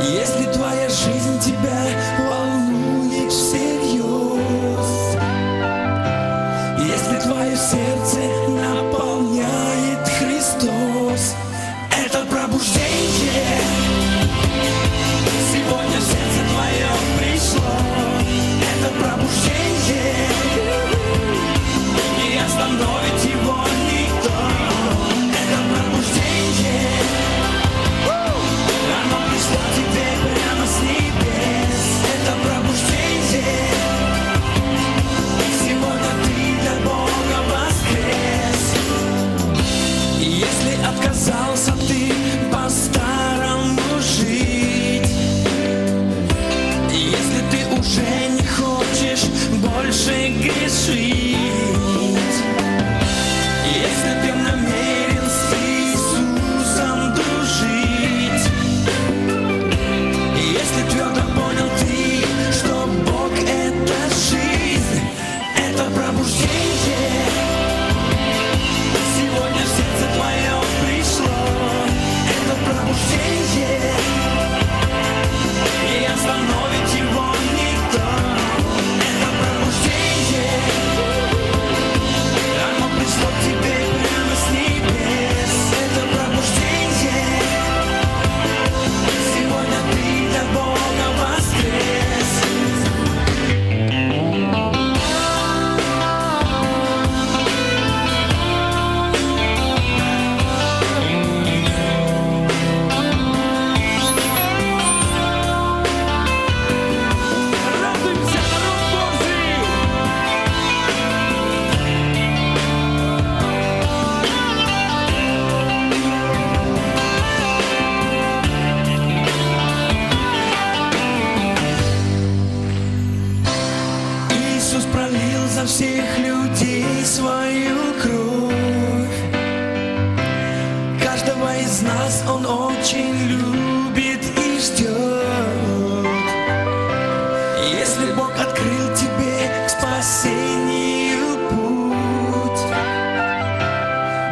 если твоя жизнь тебя волнует всерьез, если твое сердце наполняет Христос, это пробуждение. Сегодня в сердце твоем пришло это пробуждение, не остановит его никто. Это пробуждение, оно пришло тебе прямо с небес. Это пробуждение, сегодня ты для Бога воскрес. И если отказался ты по-старому жить, если ты уже не хочешь больше грешить, если ты намерен с Иисусом дружить, если Иисус пролил за всех людей свою кровь. Каждого из нас Он очень любит и ждет. Если Бог открыл тебе к спасению путь,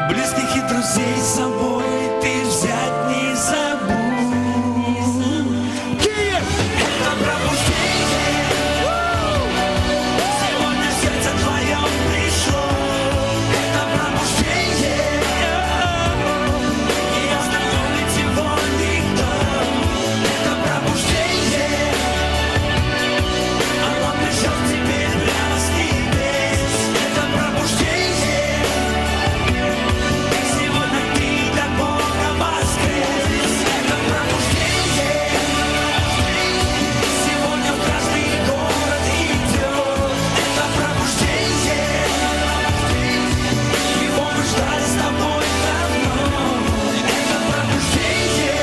близких и друзей с собой ты взять не забудь. Это пробуждение сегодня в сердце твоем пришло. Это пробуждение, не остановит его никто. Это пробуждение, оно придет к тебе прямо с небес. Это пробуждение, сегодня ты для Бога воскрес. Это пробуждение, сегодня в каждый город идет. Это пробуждение, его мы ждали с тобой давно. Это пробуждение,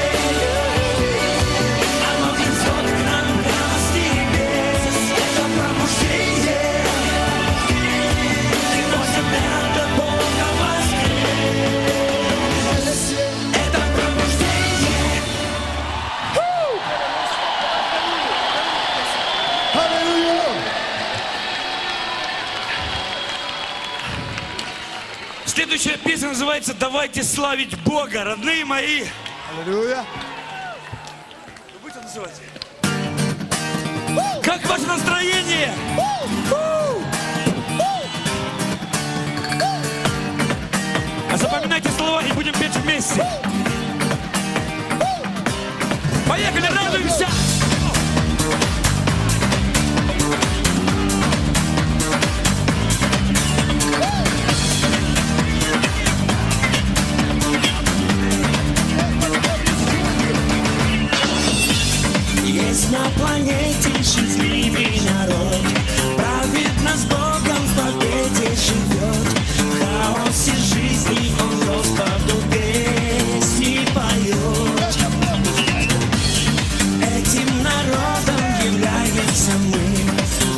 оно несет к нам прямо с небес. Это пробуждение, сегодня для Бога воскрес. Это пробуждение. Аллилуйя! Следующая песня называется «Давайте славить Бога», родные мои. Аллилуйя! Вы будете называть? Как ваше настроение? А запоминайте слова и будем петь вместе. Поехали, радуемся! Есть на планете счастливый народ, праведно с Богом в победе живет. В хаосе жизни он Господу песни поет. Этим народом являемся мы,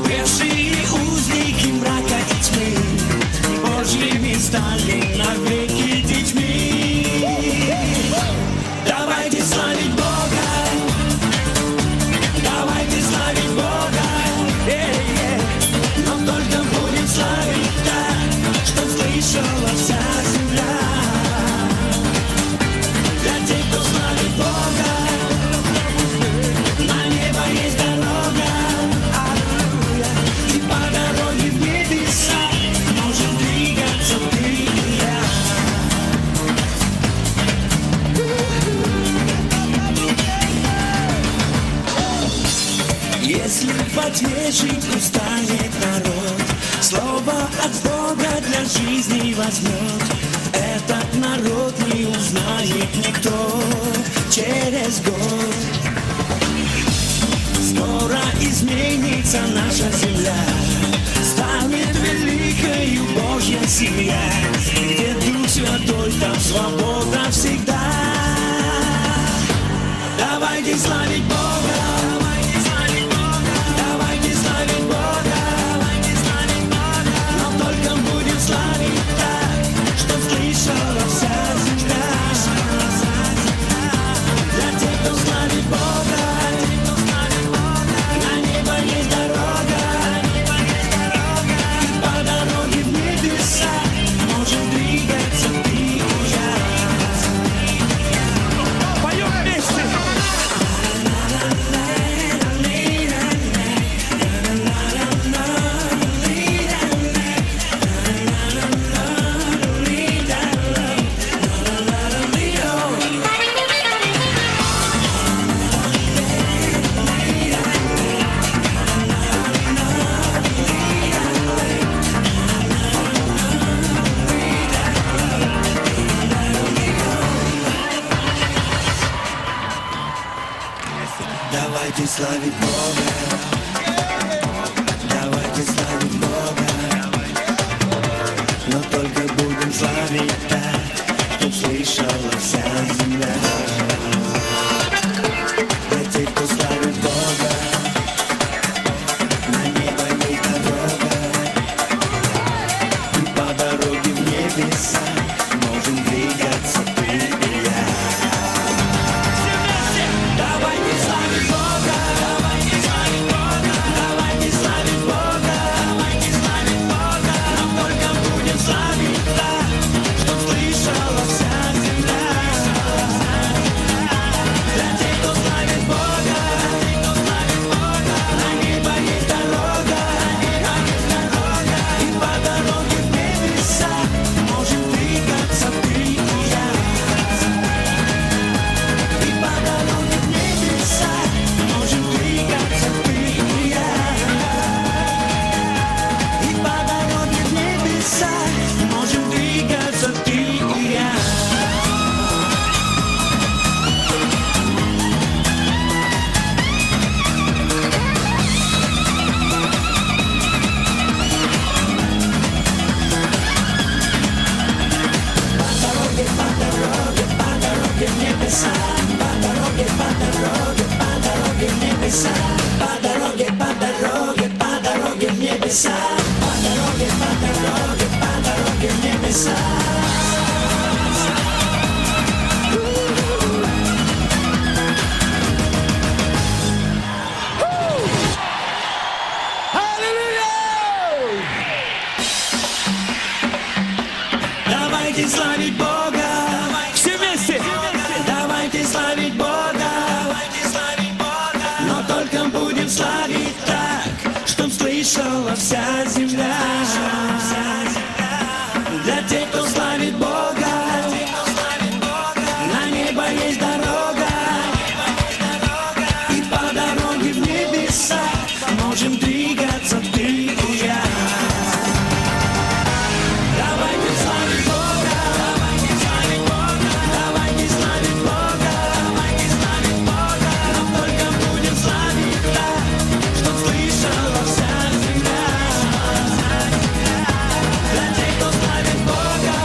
бывшие узники мрака и тьмы, Божьими стали навеки детьми. Давайте славить Бога, давайте славить Бога, но только будем славить так, что слышала вся земля. Для тех, кто славит Бога, на небо есть дорога, аллилуйя, и по дороге в небеса можем двигаться ты и я. Если во тьме жить устанет народ, слово от Бога для жизни возьмет. Этот народ не узнает никто через год. Скоро изменится наша земля, станет великою Божья семья, где Дух Святой, там свобода всегда. Давайте славить Бога, давайте славить Бога, но только будем славить так, что слышала вся земля. Для тех, кто славит Бога, на небо есть дорога, и по дороге в небеса можем двигаться ты и я. Поем вместе! Давайте славить Бога, давайте славить Бога, но только будем славить так, чтоб слышала вся земля. Для тех, кто славит Бога, на небо есть дорога, оставайся. Давайте славить Бога. Все вместе. Давайте славить Бога. Но только будем славить так, чтоб слышала вся земля. Для тех, кто славит Бога, на небо есть дорога. И по дороге в небеса можем двигаться ты и я. Давайте славить Бога. Давайте славить Бога. Но только будем славить так, чтоб слышала вся земля. Для тех, кто славит Бога,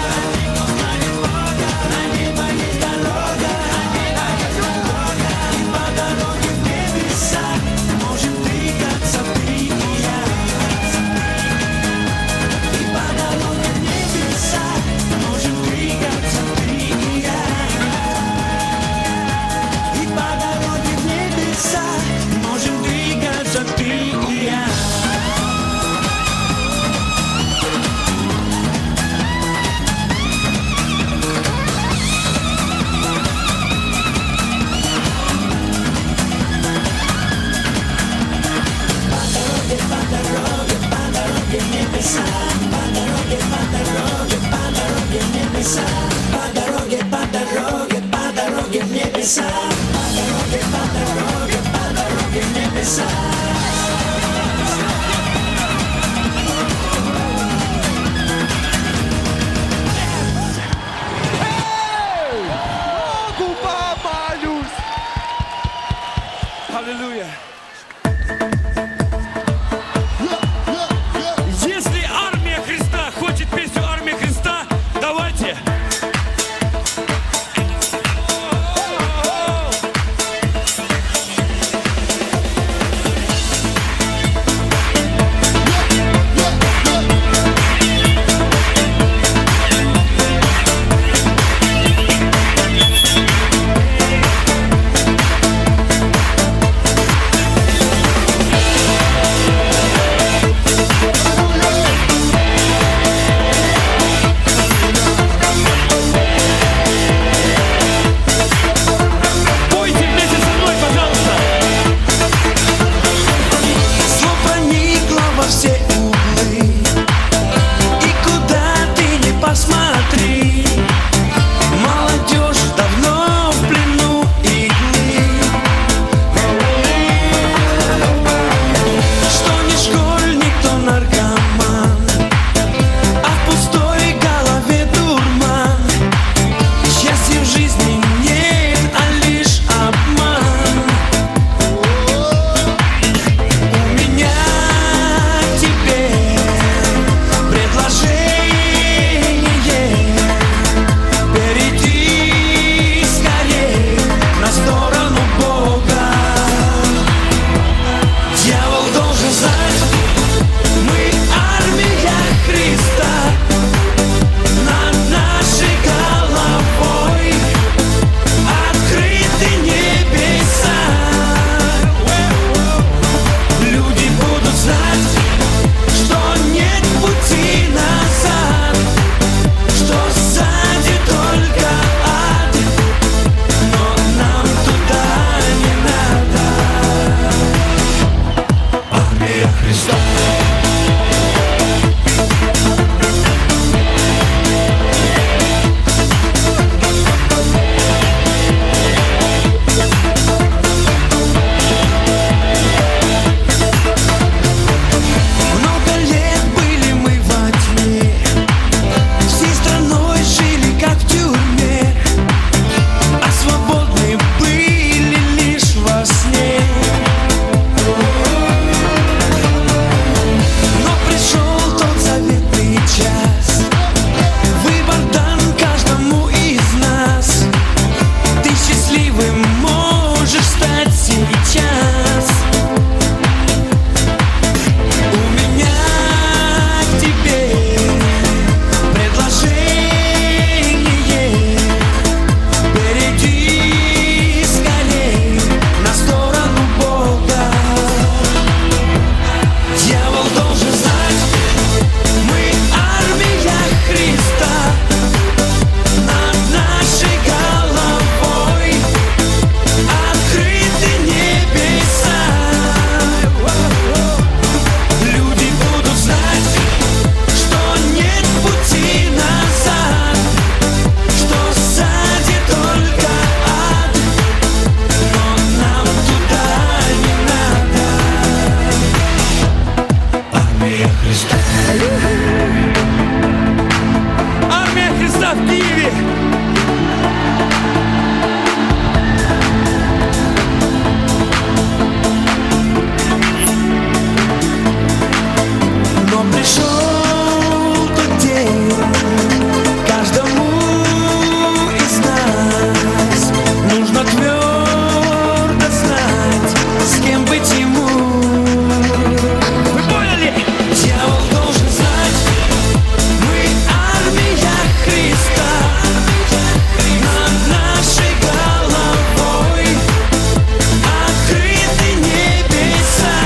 Армия Христа в Киеве. Но пришел тот день, каждому из нас нужно твердо знать, с кем быть ему. Вы поняли? Дьявол должен знать, мы армия Христа, над нашей головой открыты небеса.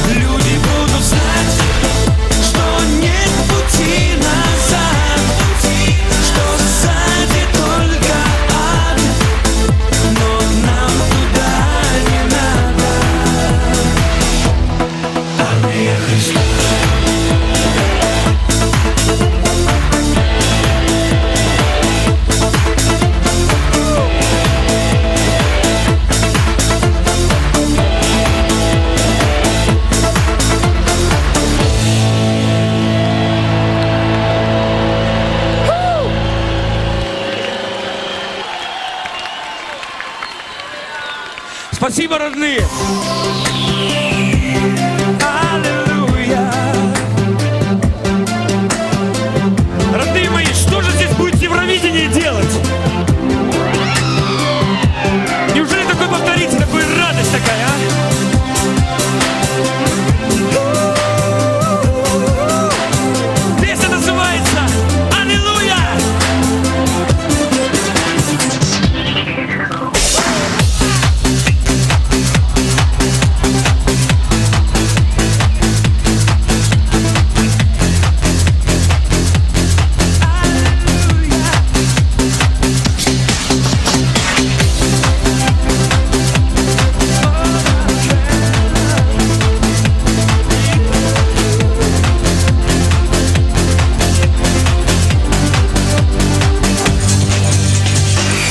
Люди будут знать, что нет пути назад, что сзади только ад, но нам туда не надо. Армия Христа. Спасибо, родные. Аллилуйя. Родные мои, что же здесь будет Евровидение делать? Неужели такое повторится, такая радость такая, а? Песня называется «Аллилуйя».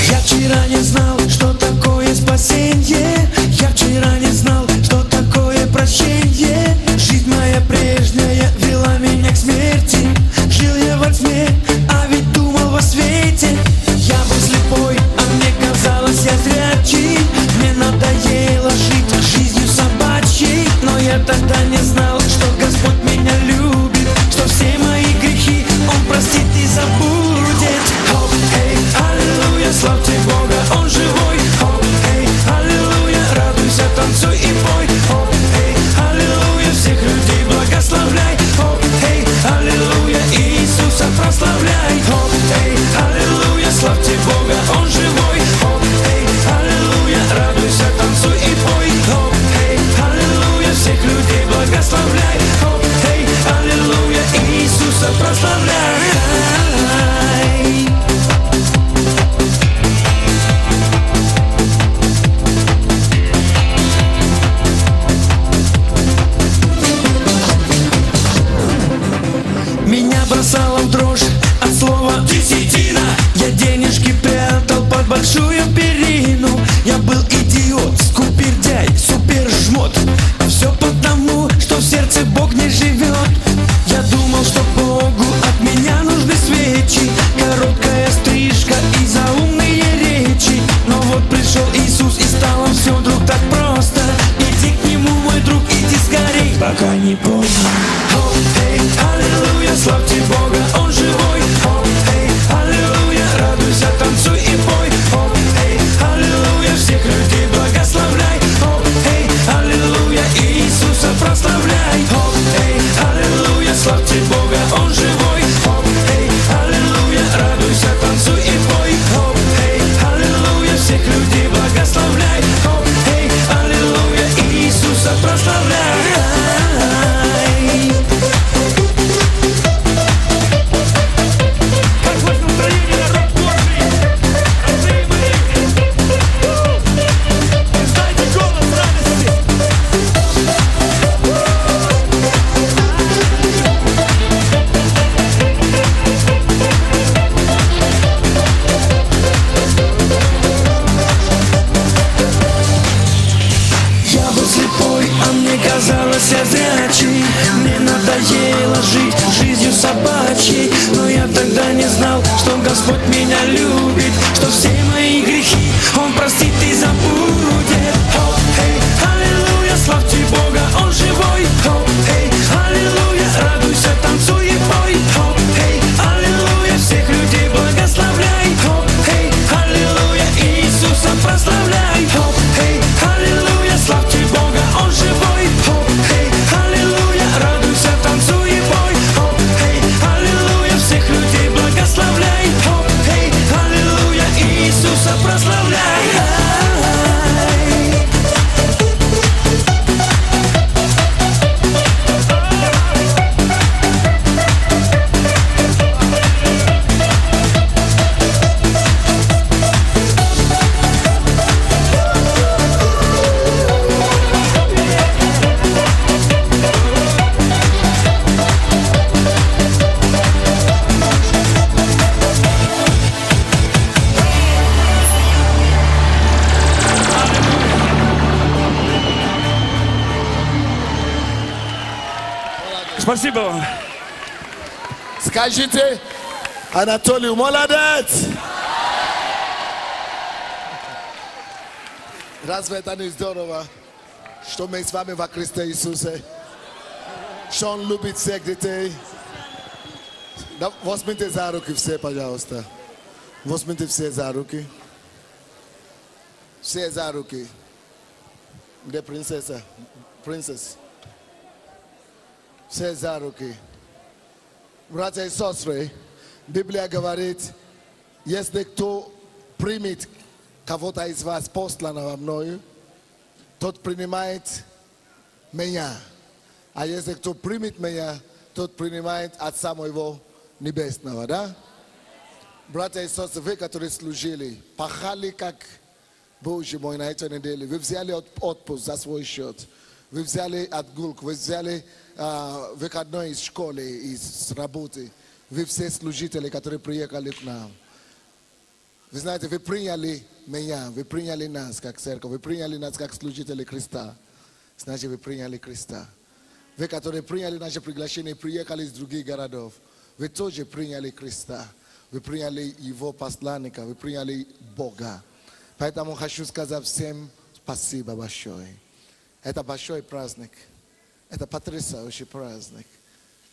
Я вчера не знал, что такое спасенье. Я вчера не знал, что такое прощение. Жизнь моя прежняя вела меня к смерти. Жил я во тьме, а ведь думал во свете. Я был слепой, а мне казалось, я зрячий. Мне надоело жить жизнью собачьей. Но я тогда не знал, что Господь меня любит, что все мои грехи Он простит и забудет. Хоп, эй, аллилуйя, славьте Бога, Он живой. Хоп, эй, аллилуйя, радуйся, танцуй и пой. Хоп, эй, аллилуйя, всех людей благословляй. Хоп, эй, аллилуйя, Иисуса прославляй. Хоп, эй, аллилуйя, славьте Бога, Он живой. Хоп, эй, аллилуйя, радуйся, танцуй и пой. Хоп, эй, аллилуйя, всех людей благословляй. Хоп, эй, аллилуйя, Иисуса прославляй. Меня бросало в дрожь от слова «десятина». Я денежки прятал под большую перину. Я был идиот, скупердяй, супер жмот. Все потому, что в сердце Бог не живет. Я думал, что Богу от меня нужны свечи, короткая стрижка и заумные речи. Но вот пришел Иисус, и стало все вдруг так просто. Иди к Нему, мой друг, иди скорей, пока не поздно. Хоп, эй, аллилуйя, славьте Бога, Он живой. Хоп, эй, аллилуйя, радуйся, танцуй и пой. Хоп, эй, аллилуйя, всех людей благословляй. Хоп, эй, аллилуйя, Иисуса прославляй. Хоп, эй, аллилуйя, славьте Бога, Он живой. Хоп, эй, аллилуйя, радуйся, танцуй и пой. Хоп, эй, аллилуйя, всех людей благословляй. Хоп, эй, аллилуйя, Иисуса прославляй. собачьей. Мне надоело жить жизнью собачьей. Но я тогда не знал, что Господь меня любит, что все мои грехи Он простит и забудет. О, эй, аллилуйя, славьте Бога, Он живой. О, эй, аллилуйя, радуйся, танцуй и пой. О, эй, аллилуйя, всех людей благословляй. О, эй, аллилуйя, Иисуса прославляй. О, эй, аллилуйя, славьте Бога, Он живой. О, эй, аллилуйя, радуйся, танцуй и пой. О, эй, аллилуйя, всех людей благословляй. О, эй, аллилуйя, Иисуса прославляй. Спасибо вам. Скажите, Анатолий, молодец! Разве это не здорово, что мы с вами во Христе Иисусе? Что Он любит всех детей? Да, возьмите за руки все, пожалуйста. Возьмите все за руки. Все за руки. Где принцесса? Принцесса. Все за руки. Братья и сестры, Библия говорит, если кто примет кого-то из вас, посланного мною, тот принимает меня. А если кто примет меня, тот принимает Отца моего Небесного, да? Братья и сестры, вы, которые служили, пахали как Боже мой на этой неделе, вы взяли отпуск за свой счет, вы взяли отгулку, вы взяли выходной из школы, из работы. Вы все служители, которые приехали к нам. Вы знаете, вы приняли меня, вы приняли нас как церковь, вы приняли нас как служители Христа. Значит, вы приняли Христа. Вы, которые приняли наше приглашение, приехали из других городов, вы тоже приняли Христа. Вы приняли Его посланника, вы приняли Бога. Поэтому хочу сказать всем спасибо большое. Это большой праздник. Это потрясающий праздник.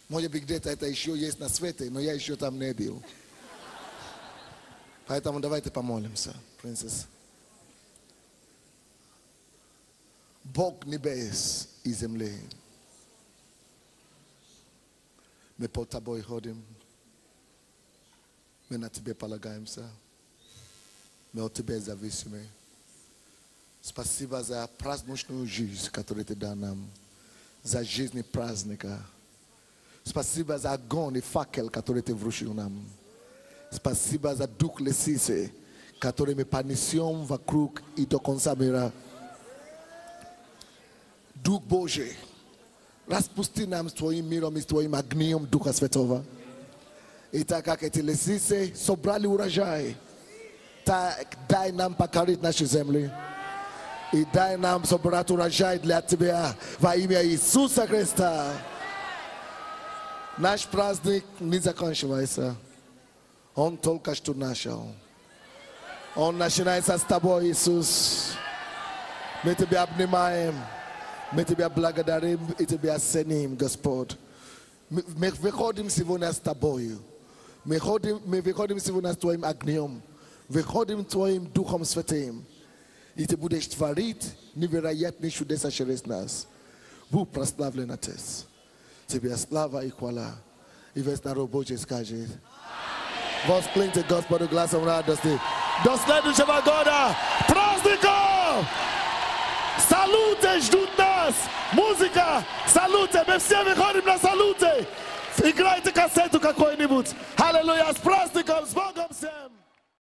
Может быть, где-то это еще есть на свете, но я еще там не был. Поэтому давайте помолимся, принцесса. Бог небес и земли, мы под Тобой ходим, мы на Тебе полагаемся, мы от Тебя зависимы. Спасибо за праздничную жизнь, которую Ты дал нам. За жизнь праздника. Спасибо за огонь и факел, который Ты вручил нам. Спасибо за дух лисицы, который мы понесем вокруг и до конца мира. Дух Божий, распусти нам с Твоим миром и с Твоим огнем Духа Святого. И так как эти лисицы собрали урожай, так дай нам покорить наши земли. И дай нам собрать урожай для Тебя во имя Иисуса Христа. Наш праздник не заканчивается. Он только что начал. Он начинается с Тобой, Иисус. Мы Тебя обнимаем. Мы Тебя благодарим и Тебя ценим, Господь. Мы выходим сегодня с Тобою. Мы выходим сегодня с Твоим огнем. Выходим Твоим Духом Святым. И Ты будешь творить невероятные чудеса через нас. Будь прославлен, Отец. Тебе слава и хвала. И весь народ Божий скажет. Воскликните Господу глазом радости. До следующего года праздников! Салюты ждут нас! Музыка! Салюты! Мы все выходим на салюты! Играйте кассету какой-нибудь! Аллилуйя! С праздником!